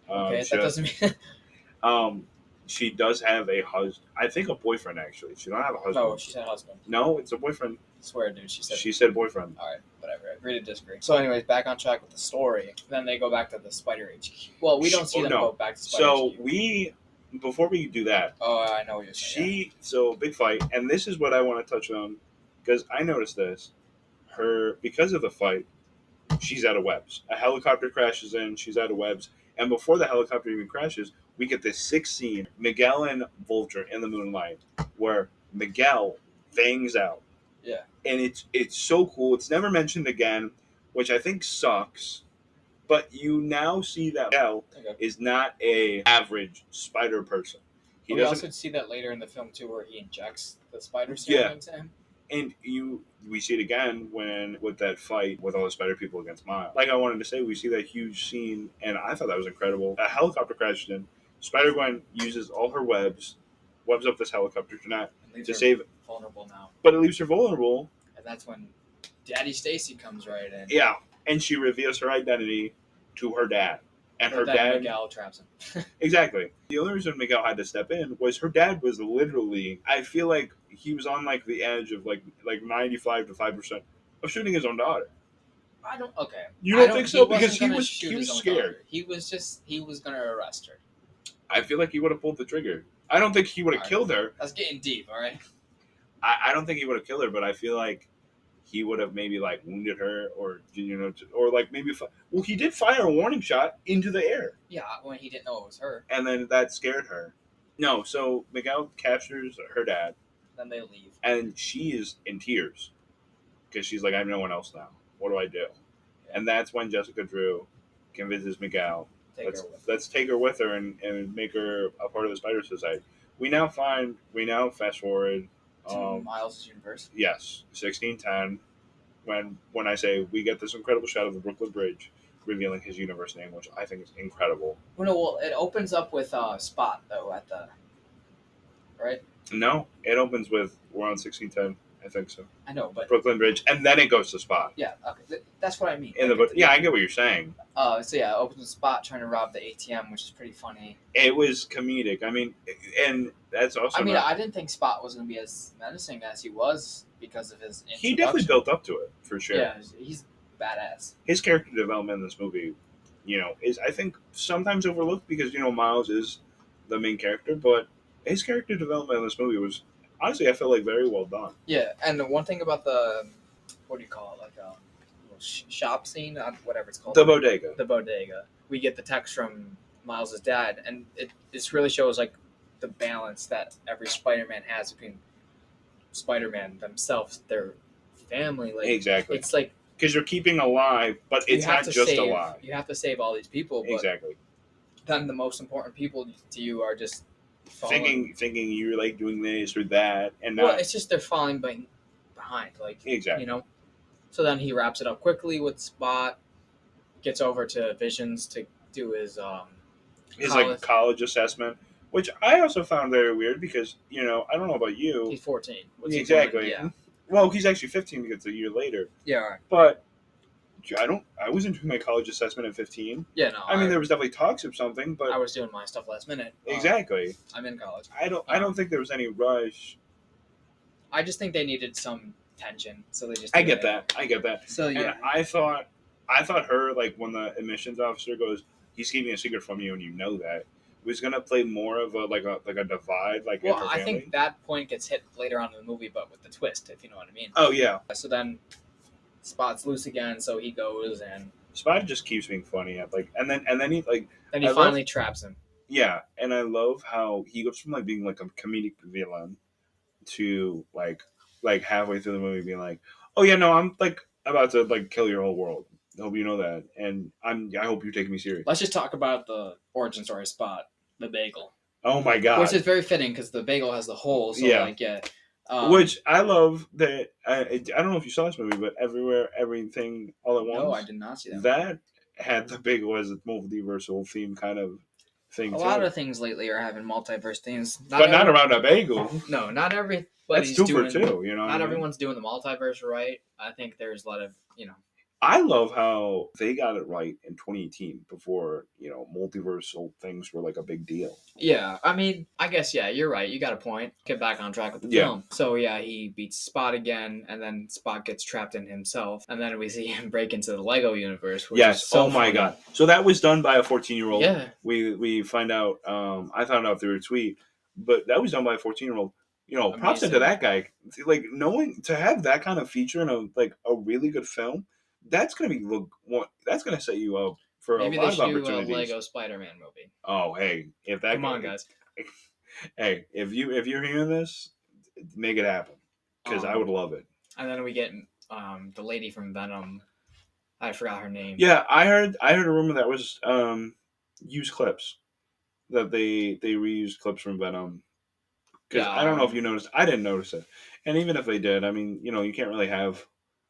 Okay, that doesn't mean. She does have a husband. I think a boyfriend, actually. She don't have a husband. No, she said husband. No, it's a boyfriend. I swear, dude. She said boyfriend. All right, whatever. Agree to disagree. So, anyways, back on track with the story. Then they go back to the Spider HQ. Well, we don't see them go back to Spider HQ. Before we do that. Oh, I know what you're saying. So, big fight. And this is what I want to touch on. Because I noticed this. Because of the fight, she's out of webs. A helicopter crashes in. She's out of webs. And before the helicopter even crashes, we get this sick scene, Miguel and Vulture in the moonlight, where Miguel bangs out Yeah. And it's so cool. It's never mentioned again, which I think sucks. But you now see that Miguel is not a average spider person. He We doesn't. also see that later in the film too, where he injects the spider serum Yeah. into him. And we see it again when with that fight with all the spider people against Miles. Like I wanted to say, we see that huge scene, and I thought that was incredible. A helicopter crashes in. Spider Gwen uses all her webs up this helicopter to save. Vulnerable now. But it leaves her vulnerable. And that's when Daddy Stacy comes right in. Yeah, and she reveals her identity to her dad. And her dad. Miguel traps him. Exactly. The only reason Miguel had to step in was her dad was literally. I feel like he was on like the edge of like 95 to 5% of shooting his own daughter. I don't. Okay. You don't think so? Because he was scared. He was gonna arrest her. I feel like he would have pulled the trigger. I don't think he would have killed her. That's getting deep. All right. I don't think he would have killed her, but I feel like he would have maybe like wounded her, or or like maybe. Well, he did fire a warning shot into the air. Yeah, when he didn't know it was her. And then that scared her. No, so Miguel captures her dad. Then they leave, and she is in tears because she's like, I have no one else now. What do I do? Yeah. And that's when Jessica Drew convinces Miguel, let's take her with her and make her a part of the Spider Society. We now fast forward to Miles' universe. Yes, 1610. When I say we get this incredible shot of the Brooklyn Bridge revealing his universe name, which I think is incredible. Well, it opens up with Spot though at the right. No, it opens with we're on 1610. I think so. I know, but Brooklyn Bridge, and then it goes to Spot. Yeah, okay, that's what I mean. I get what you're saying. So yeah, it opens with Spot trying to rob the ATM, which is pretty funny. It was comedic. I mean, and that's also. I mean, I didn't think Spot was going to be as menacing as he was because of his. He definitely built up to it for sure. Yeah, he's badass. His character development in this movie, is I think sometimes overlooked because Miles is the main character, but his character development in this movie was. Honestly, I feel like very well done. Yeah, and the one thing about the, what do you call it, like a little shop scene, whatever it's called. The bodega. The bodega. We get the text from Miles' dad, and it really shows like the balance that every Spider-Man has between Spider-Man themselves, their family. Like exactly. It's like because you're keeping alive, but it's not just alive. You have to save all these people. But exactly. Then the most important people to you are just. Thinking you're like doing this or that, and not. Well, it's just they're falling behind, like exactly. So then he wraps it up quickly with Spot, gets over to Visions to do his college assessment, which I also found very weird because I don't know about you. He's 14. Exactly. Yeah. Well, he's actually 15 because it's a year later. Yeah. Right. But I wasn't doing my college assessment at 15. Yeah, no. I mean, there was definitely talks of something, but I was doing my stuff last minute. Exactly. I'm in college. I don't think there was any rush. I just think they needed some tension, so they just. I get that. So yeah, and I thought her like when the admissions officer goes, he's keeping a secret from you, and you know that. Was gonna play more of a divide, like. Well, I think that point gets hit later on in the movie, but with the twist, if you know what I mean. Oh yeah. So then. Spot's loose again, so he goes and Spot just keeps being funny and then he finally traps him. Yeah, and I love how he goes from like being like a comedic villain to like halfway through the movie being like, oh yeah, no, I'm like about to like kill your whole world. I hope you know that, and I hope you take me serious. Let's just talk about the origin story of Spot, the bagel. Oh my god, which is very fitting because the bagel has the hole. So yeah. Like yeah. Which I love that. I don't know if you saw this movie, but Everywhere, Everything, All at Once. No, I did not see that. That had the bagel as a multiversal theme kind of thing. A lot of things lately are having multiverse themes, not around a bagel. No, not everybody's That's two doing. For two, not everyone's doing the multiverse right. I think there's a lot of I love how they got it right in 2018 before, multiversal things were like a big deal. Yeah, I mean, I guess, yeah, you're right. You got a point. Get back on track with the film. So, yeah, he beats Spot again, and then Spot gets trapped in himself. And then we see him break into the Lego universe. Which is so my God. So that was done by a 14-year-old. Yeah. We find out, I found out through a tweet, but that was done by a 14-year-old. Props into that guy. Like, knowing to have that kind of feature in a really good film, that's gonna set you up for maybe a lot of opportunities. Maybe they should do a Lego Spider-Man movie. Oh, hey, come on, guys. Hey, if you're hearing this, make it happen because I would love it. And then we get the lady from Venom. I forgot her name. Yeah, I heard a rumor that was used clips, that they reused clips from Venom. Because Yeah, I don't know if you noticed. I didn't notice it. And even if they did, I mean, you can't really have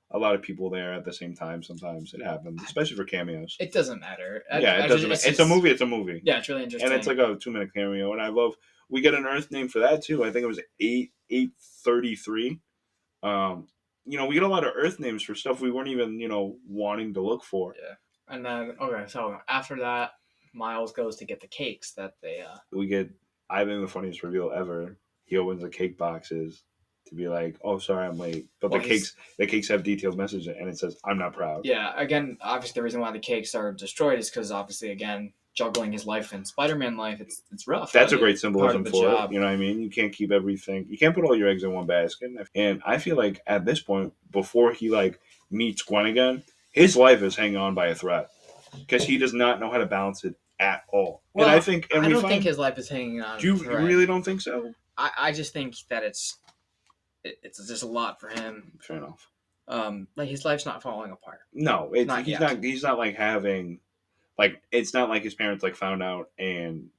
a lot of people there at the same time. Sometimes it happens, especially for cameos. it doesn't matter. Yeah, it doesn't matter. It's a movie. It's a movie. Yeah, it's really interesting. And it's like a 2-minute cameo. And I love, we get an Earth name for that too. I think it was 833. We get a lot of Earth names for stuff we weren't even, wanting to look for. Yeah. And then, okay, so after that, Miles goes to get the cakes that they... We get, I think, the funniest reveal ever. He opens the cake boxes to be like, "Oh, sorry, I'm late." But the cakes have detailed message and it says, "I'm not proud." Yeah, again, obviously the reason why the cakes are destroyed is because obviously, again, juggling his life and Spider-Man life, it's rough. That's a great symbolism for it. You know what I mean? You can't keep everything. You can't put all your eggs in one basket. And I feel like at this point, before he meets Gwen again, his life is hanging on by a thread because he does not know how to balance it at all. Well, and I think, I don't think his life is hanging on. You really don't think so? I just think that it's just a lot for him. Fair enough. His life's not falling apart. No, he's not having, it's not like his parents found out and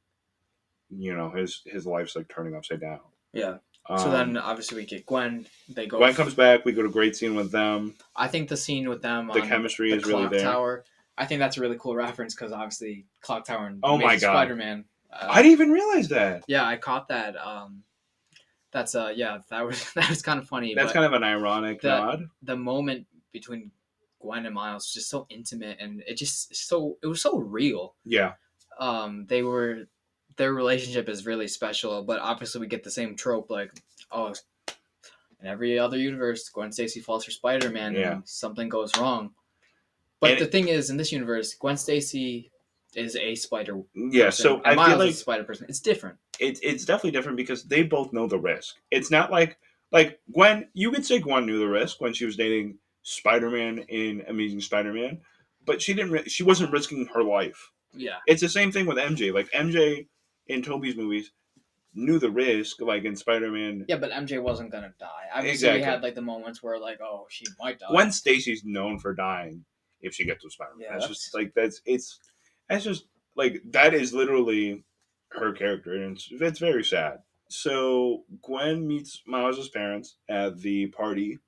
his life's turning upside down. Yeah. So then obviously we get Gwen. Gwen comes back. We go to a great scene with them. I think the scene with them, the chemistry is really there. Tower. I think that's a really cool reference because obviously Clock Tower and Spider-Man. I didn't even realize that. Yeah, I caught that. That was kind of funny. That's kind of an ironic nod. The moment between Gwen and Miles was just so intimate, and it was so real. Yeah. Their relationship is really special, but obviously we get the same trope, in every other universe, Gwen Stacy falls for Spider-Man and something goes wrong. But the thing is, in this universe, Gwen Stacy is a spider. Yeah, person, so and I feel Miles is a spider person. It's different. It's definitely different because they both know the risk. It's not like Gwen. You could say Gwen knew the risk when she was dating Spider-Man in Amazing Spider-Man, but she wasn't risking her life. Yeah, it's the same thing with MJ. MJ in Tobey's movies knew the risk, in Spider-Man. Yeah, but MJ wasn't gonna die. Obviously, we had the moments where she might die. Gwen Stacy's known for dying if she gets with Spider-Man. Yeah, that's just that is literally her character, and it's very sad. So Gwen meets Miles' parents at the party,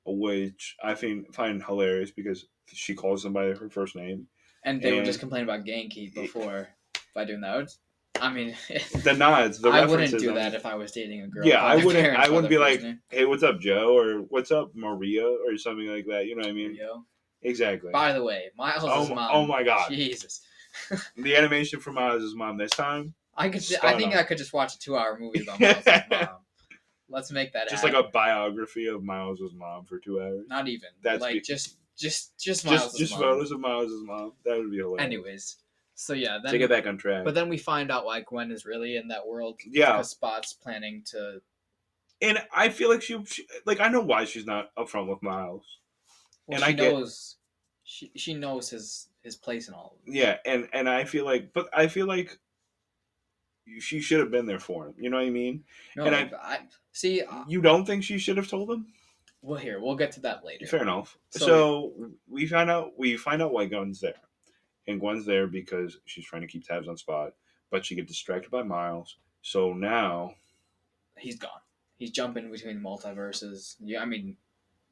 which I find hilarious because she calls them by her first name. And they would just complain about Genki before by doing that. I mean, the nods, the I wouldn't do that if I was dating a girl. Yeah, I wouldn't be like, "Hey, what's up, Joe?" or "What's up, Maria?" or something like that. You know what I mean? Rio. Exactly. By the way, Miles' mom. Oh my God! Jesus. The animation for Miles' mom this time. I think I could just watch a 2-hour movie about Miles' mom. Let's make that just happen. like a biography of Miles' mom for 2 hours. Not even. That's just Miles' just mom. Photos of Miles' mom. That would be hilarious. Anyways, so yeah, then to get back on track. But then we find out why Gwen is really in that world. Yeah, because Spot's planning to. And I feel like she I know why she's not upfront with Miles. Well, and she knows his place in all of it. Yeah, and I feel like she should have been there for him. You know what I mean? No, and I see. You don't think she should have told him? Well, we'll get to that later. Fair enough. So we find out why Gwen's there, and Gwen's there because she's trying to keep tabs on Spot, but she gets distracted by Miles. So now he's gone. He's jumping between multiverses. Yeah, I mean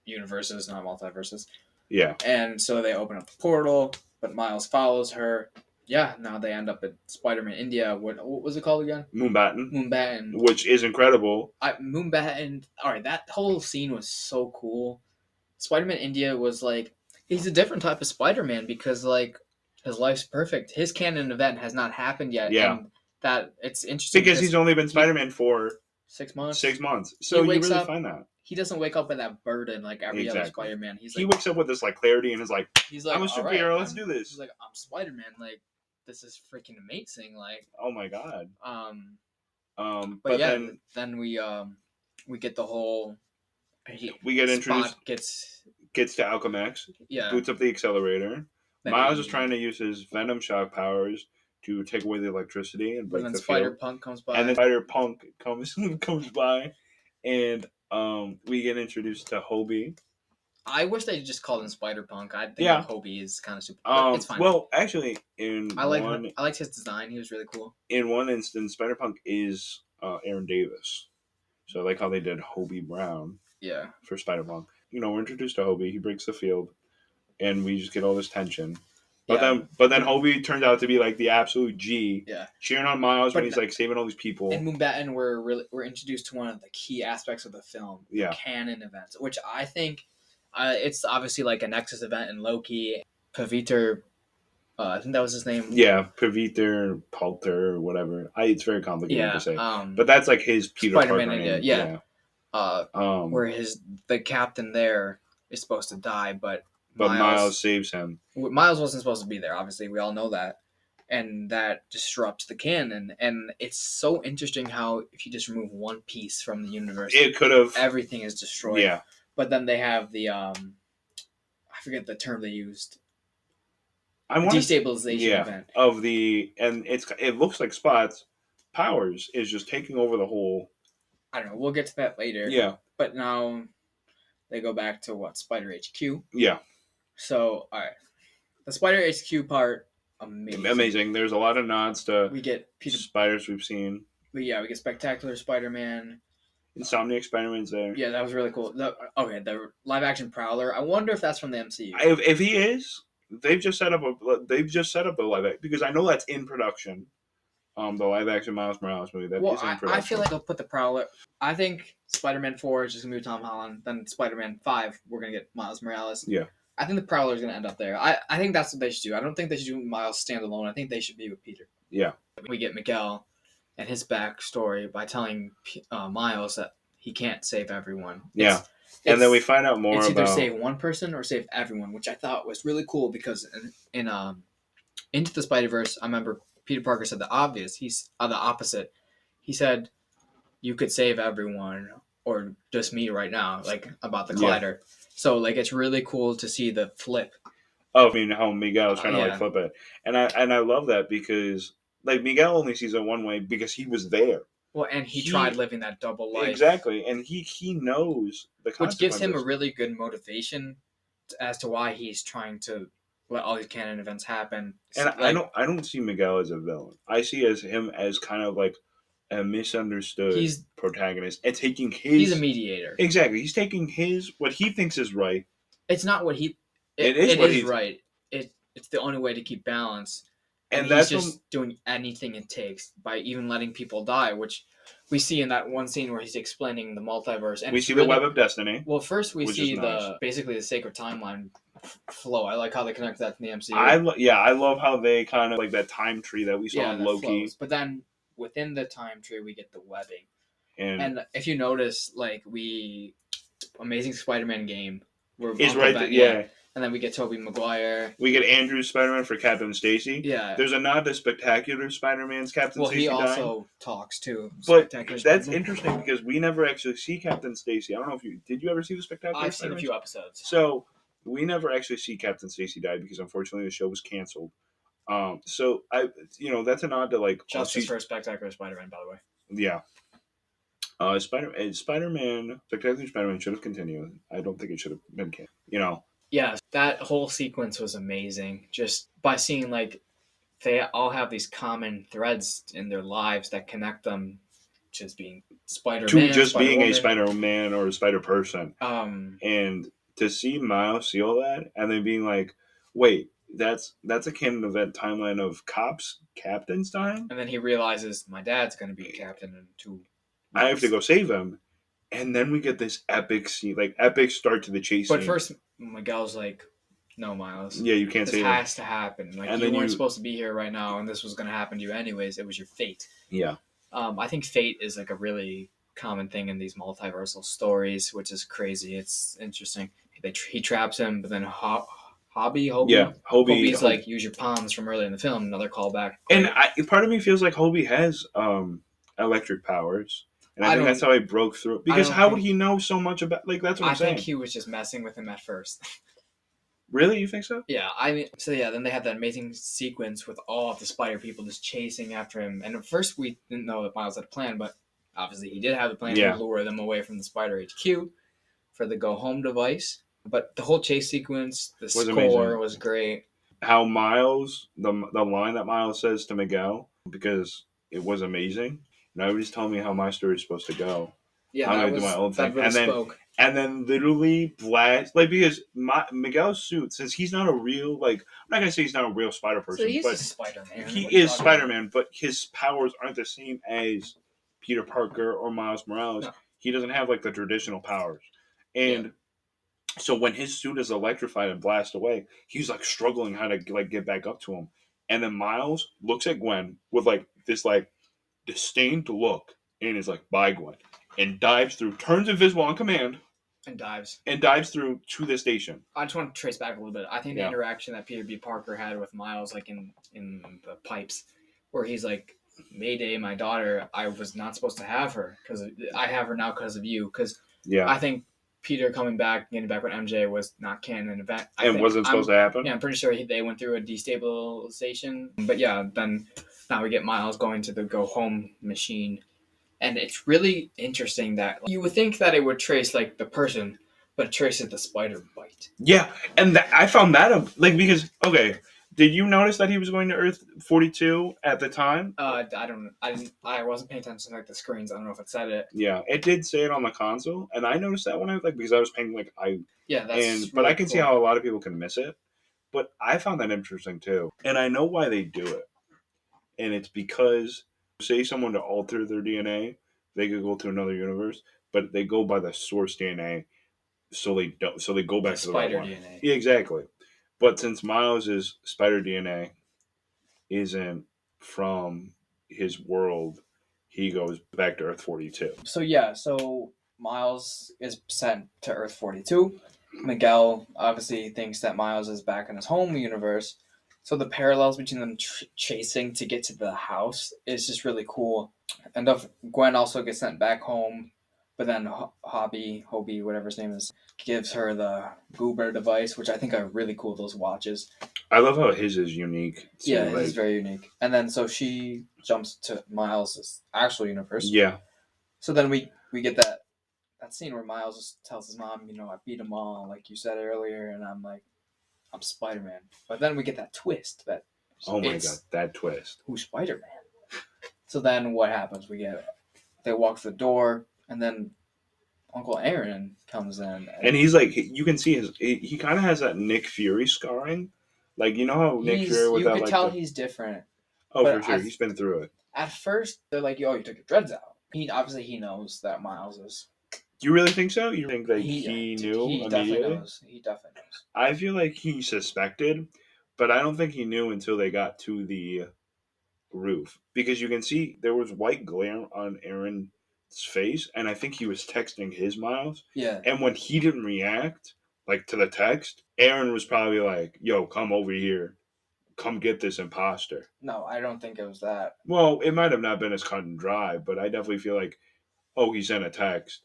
universes, not multiverses. Yeah. And so they open up the portal, but Miles follows her. Yeah, now they end up at Spider-Man India. What was it called again? Moonbatten. Which is incredible. Moonbatten. All right, that whole scene was so cool. Spider-Man India was he's a different type of Spider-Man because his life's perfect. His canon event has not happened yet. Yeah. And that it's interesting because he's only been Spider-Man for 6 months. 6 months. So you really find that. He doesn't wake up with that burden like every other Spider-Man. He wakes up with this clarity and is he's I'm a superhero. Right, let's do this. He's I'm Spider-Man. This is freaking amazing. Oh my God. But yeah, then we get the whole. We get introduced. Spot gets to Alchemax. Yeah. Boots up the accelerator. Miles is trying to use his Venom shock powers to take away the electricity and break the field. Spider-Punk comes by. And then Spider-Punk comes by, and We get introduced to Hobie. I wish they just called him Spider-Punk. I think Hobie is kind of super. But it's fine. Well, actually, I liked his design. He was really cool. In one instance, Spider-Punk is Aaron Davis. So I like how they did Hobie Brown. Yeah. For Spider-Punk. We're introduced to Hobie. He breaks the field, and we just get all this tension. But then Hobie turns out to be like the absolute G. Yeah. Cheering on Miles when he's like saving all these people. In Moonbatten, we're introduced to one of the key aspects of the film. Yeah. The canon events, which I think it's obviously like a Nexus event in Loki. Paviter, I think that was his name. Yeah, Paviter, Palter, whatever. It's very complicated to say. But that's like his Peter Spider-Man Parker name. Yeah. Where the captain there is supposed to die, but Miles saves him. Miles wasn't supposed to be there. Obviously, we all know that, and that disrupts the canon. And it's so interesting how if you just remove one piece from the universe, it could have everything is destroyed. Yeah. But then they have the I forget the term they used. Destabilization event of and it looks like Spot's powers is just taking over the whole. I don't know. We'll get to that later. Yeah. But now they go back to Spider HQ. Yeah. So, all right. The Spider HQ part, amazing. There's a lot of nods to we get spiders we've seen. We get Spectacular Spider-Man. Insomniac Spider-Man's there. Yeah, that was really cool. The live-action Prowler. I wonder if that's from the MCU. If he is, they've just set up a live action because I know that's in production. The live-action Miles Morales movie is in production. I feel like they'll put the Prowler. I think Spider-Man 4 is just gonna be Tom Holland. Then Spider-Man 5, we're gonna get Miles Morales. Yeah. I think the Prowler is gonna end up there. I think that's what they should do. I don't think they should do Miles standalone. I think they should be with Peter. Yeah. We get Miguel and his backstory by telling Miles that he can't save everyone. Yeah. And then we find out more about... It's either save one person or save everyone, which I thought was really cool because in Into the Spider-Verse, I remember Peter Parker said the obvious. He's the opposite. He said, you could save everyone or just me right now, like about the Collider. Yeah. So like it's really cool to see the flip. Oh, I mean how Miguel's trying to like flip it. And I love that because like Miguel only sees it one way because he was there. Well, and he tried living that double life. Exactly. And he knows the consequences. Which gives him a really good motivation as to why he's trying to let all these canon events happen. And like, I don't see Miguel as a villain. I see him as kind of like a misunderstood protagonist and taking his... He's a mediator. Exactly. He's taking what he thinks is right. It's not what he... It is right. It's the only way to keep balance. And that's just doing anything it takes by even letting people die, which we see in that one scene where he's explaining the multiverse. And we see the web of destiny. Well, first we see basically the sacred timeline flow. I like how they connect that to the MCU. I love how they kind of like that time tree that we saw in Loki. Flows. But then within the time tree, we get the webbing. And if you notice, like Amazing Spider-Man game, is right there, yeah. And then we get Tobey Maguire. We get Andrew Spider-Man for Captain Stacy. Yeah. There's a nod to Spectacular Spider-Man's Captain Stacy dying. Well, he also talks too. But that's interesting because we never actually see Captain Stacy. I don't know if did you ever see the Spectacular I've seen a few episodes. So we never actually see Captain Stacy die because unfortunately the show was canceled. So that's a nod to like justice for Spectacular Spider-Man, by the way. Yeah. Spectacular Spider-Man should have continued. I don't think it should have been canceled. Yeah, that whole sequence was amazing. Just by seeing like they all have these common threads in their lives that connect them, just being Spider-Man, being a Spider-Man or a Spider-Person. And to see Miles see all that, and then being like, "Wait, that's a canon event timeline of captains dying." And then he realizes my dad's going to be a captain in 2 weeks. I have to go save him. And then we get this epic scene, like epic start to the chase scene. But first, Miguel's like, "No, Miles. Yeah, you can't say this has to happen. Like, and you weren't supposed to be here right now, and this was going to happen to you anyways. It was your fate." Yeah. I think fate is like a really common thing in these multiversal stories, which is crazy. It's interesting. He traps him, but then Hobie's like, "Use your palms" from earlier in the film. Another callback. And part of me feels like Hobie has electric powers. And I think that's how he broke through. Because how would he know so much about... Like, that's what I'm saying. I think he was just messing with him at first. Really? You think so? Yeah. I mean... So, yeah, then they have that amazing sequence with all of the spider people just chasing after him. And at first, we didn't know that Miles had a plan, but obviously he did have the plan Yeah. to lure them away from the Spider HQ for the go home device. But the whole chase sequence, the score amazing. was great. How Miles, the line that Miles says to Miguel, because it was amazing. Nobody's telling me how my story is supposed to go. Yeah, I'm that gonna was do my own that thing, really and then spoke. literally blast because Miguel's suit, since he's not a real I'm not gonna say he's not a real Spider So person, he's but just Spider-Man. he What are you is talking about? Spider-Man. But his powers aren't the same as Peter Parker or Miles Morales. No. He doesn't have like the traditional powers, and so when his suit is electrified and blast away, he's like struggling how to like get back up to him. And then Miles looks at Gwen with like this like disdained look and is like, "Bye, Gwen," and dives through, turns invisible on command, And dives. and dives through to the station. I just want to trace back a little bit. I think the Yeah. interaction that Peter B. Parker had with Miles, like in the pipes, where he's like, "Mayday, my daughter. I was not supposed to have her because I have her now because of you." Because Yeah, I think Peter coming back, getting back with MJ was not canon event. and wasn't supposed to happen. Yeah, I'm pretty sure they went through a destabilization. But yeah, then now we get Miles going to the go home machine. And it's really interesting that you would think that it would trace like the person, but it traces the spider bite. Yeah, and I found that because okay, did you notice that he was going to Earth 42 at the time? I wasn't paying attention to like the screens. I don't know if it said it. Yeah, it did say it on the console, and I noticed that when I was because I was paying but I can see how a lot of people can miss it. But I found that interesting too, and I know why they do it, and it's because say someone to alter their DNA, they could go to another universe, but they go by the source DNA, so they don't. So they go back to the right spider one. DNA. Yeah, exactly. But since Miles' spider DNA isn't from his world, he goes back to Earth 42. So Miles is sent to Earth 42. Miguel obviously thinks that Miles is back in his home universe. So the parallels between them chasing to get to the house is just really cool. And Gwen also gets sent back home, but then Hobie, whatever his name is, gives her the Goober device, which I think are really cool, those watches. I love how his is unique. Too, yeah, his is very unique. And then so she jumps to Miles' actual universe. Yeah. So then we get that scene where Miles just tells his mom, I beat them all, like you said earlier, and I'm like, I'm Spider-Man. But then we get that twist that oh my god, that twist. Who's Spider-Man? So then what happens? They walk through the door, and then Uncle Aaron comes in. And he's like, you can see he kind of has that Nick Fury scarring. Like, you know how Nick Fury with that, you can tell he's different. Oh, for sure. He's been through it. At first, they're like, yo, you took your dreads out. He knows that Miles is. Do you really think so? You think that he knew he immediately? Definitely knows. He definitely knows. I feel like he suspected, but I don't think he knew until they got to the roof. Because you can see there was white glare on Aaron's face, and I think he was texting his Miles. Yeah. And when he didn't react, like, to the text, Aaron was probably like, yo, come over here. Come get this imposter. No, I don't think it was that. Well, it might have not been as cut and dry, but I definitely feel like, he sent a text.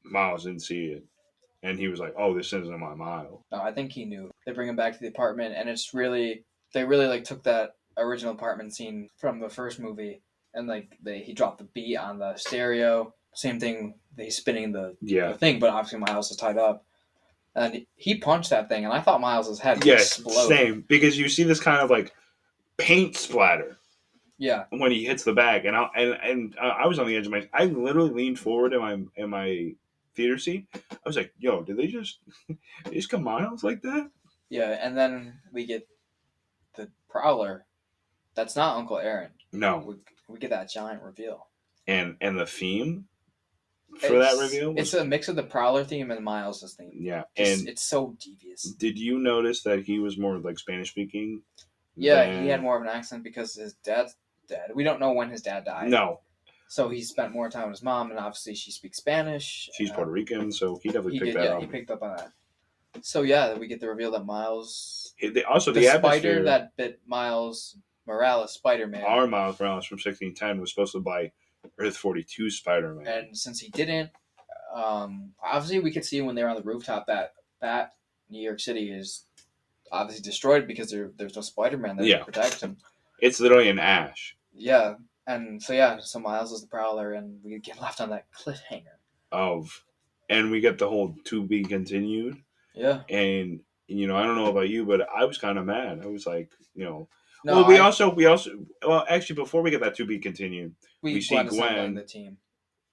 Miles didn't see it. And he was like, oh, this isn't my Miles. No, I think he knew. They bring him back to the apartment, and they really took that original apartment scene from the first movie, and he dropped the beat on the stereo. Same thing, they spinning the thing, but obviously Miles is tied up. And he punched that thing, and I thought Miles' head would explode. Same, because you see this kind of like paint splatter. Yeah. When he hits the bag, and I was on the edge of I literally leaned forward in my theater seat. I was like, "Yo, did they just come Miles like that?" Yeah, and then we get the Prowler. That's not Uncle Aaron. No. We get that giant reveal. And the theme for that reveal it's a mix of the Prowler theme and Miles' theme. Yeah, and it's so devious. Did you notice that he was more like Spanish speaking? Yeah, he had more of an accent because his dad's dead. We don't know when his dad died. No. So he spent more time with his mom, and obviously she speaks Spanish. She's Puerto Rican, so he definitely picked that up. He picked up on that. So yeah, we get the reveal that Miles. The spider that bit Miles Morales, Spider-Man. Our Miles Morales from 1610 was supposed to buy Earth 42 Spider-Man, and since he didn't, obviously we could see when they were on the rooftop that New York City is obviously destroyed because there's no Spider-Man there to protect him. It's literally an ash. Yeah. And so Miles is the Prowler, and we get left on that cliffhanger. And we get the whole to be continued. Yeah. And I don't know about you, but I was kind of mad. I was like, No, well, we also, well, actually, before we get that to be continued, we see assembling the team.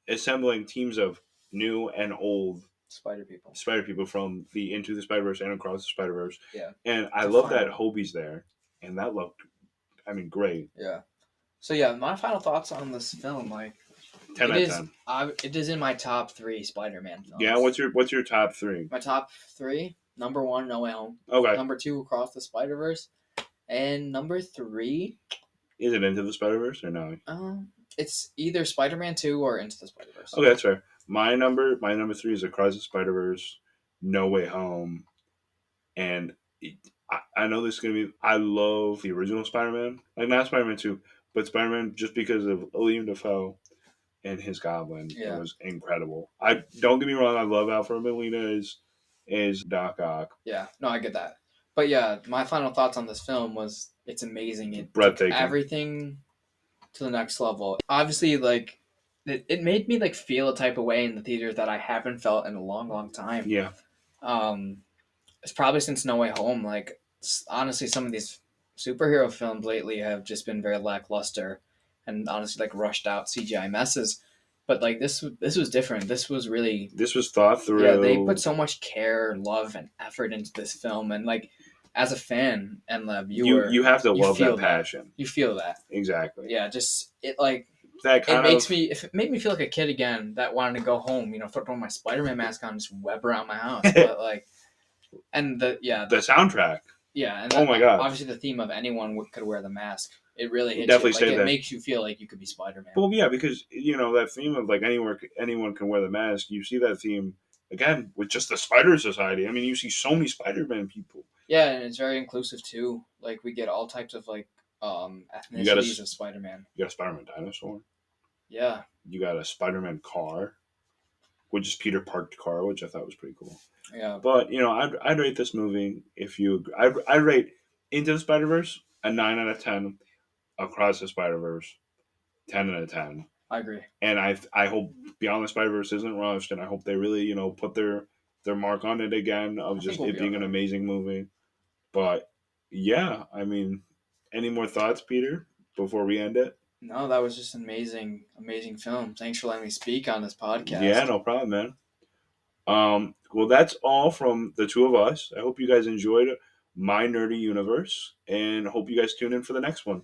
assembling teams of new and old Spider people from the Into the Spider-Verse and Across the Spider-Verse. Yeah. And I love that Hobie's there, and that looked, great. Yeah. So yeah, my final thoughts on this film, 10 out of 10. It is in my top 3 Spider-Man films. Yeah, what's your top 3? My top 3: number 1, No Way Home. Okay. Number 2, Across the Spider-Verse, and number 3. Is it Into the Spider-Verse or no? It's either Spider-Man 2 or Into the Spider-Verse. Okay, that's fair. My number 3 is Across the Spider-Verse, No Way Home, and I know this is gonna be. I love the original Spider-Man, not Spider-Man 2, but Spider-Man just because of William Dafoe and his Goblin. Yeah. It was incredible. I don't get me wrong. I love Alfred Molina as Doc Ock. Yeah, no, I get that. But yeah, my final thoughts on this film was it's amazing. It breathtaking. Took everything to the next level. Obviously, it made me feel a type of way in the theater that I haven't felt in a long, long time. Yeah. It's probably since No Way Home. Honestly, some of these superhero films lately have just been very lackluster and honestly rushed out CGI messes. But this was different. This was thought through. Yeah, they put so much care, love, and effort into this film, and as a fan and the viewer, you have to love that passion. You feel that exactly. Yeah, just it it made me feel like a kid again that wanted to go home. Throw my Spider-Man mask on, and just web around my house. But and the soundtrack. Yeah, and oh my god! Obviously, the theme of anyone could wear the mask. It really hits definitely you. It makes you feel like you could be Spider-Man. Well, yeah, because that theme of anyone can wear the mask. You see that theme again with just the Spider Society. I mean, you see so many Spider-Man people. Yeah, and it's very inclusive too. We get all types of ethnicities of Spider-Man. You got a Spider-Man dinosaur. Yeah. You got a Spider-Man car, which is Peter parked car, which I thought was pretty cool. Yeah. But I'd rate this movie I'd rate Into the Spider-Verse a 9 out of 10. Across the Spider-Verse, 10 out of 10. I agree. And I hope Beyond the Spider-Verse isn't rushed, and I hope they really, put their mark on it again of just it being an amazing movie. But yeah, I mean, any more thoughts, Peter, before we end it? No, that was just an amazing, amazing film. Thanks for letting me speak on this podcast. Yeah, no problem, man. Well, that's all from the two of us. I hope you guys enjoyed My Nerdy Universe, and hope you guys tune in for the next one.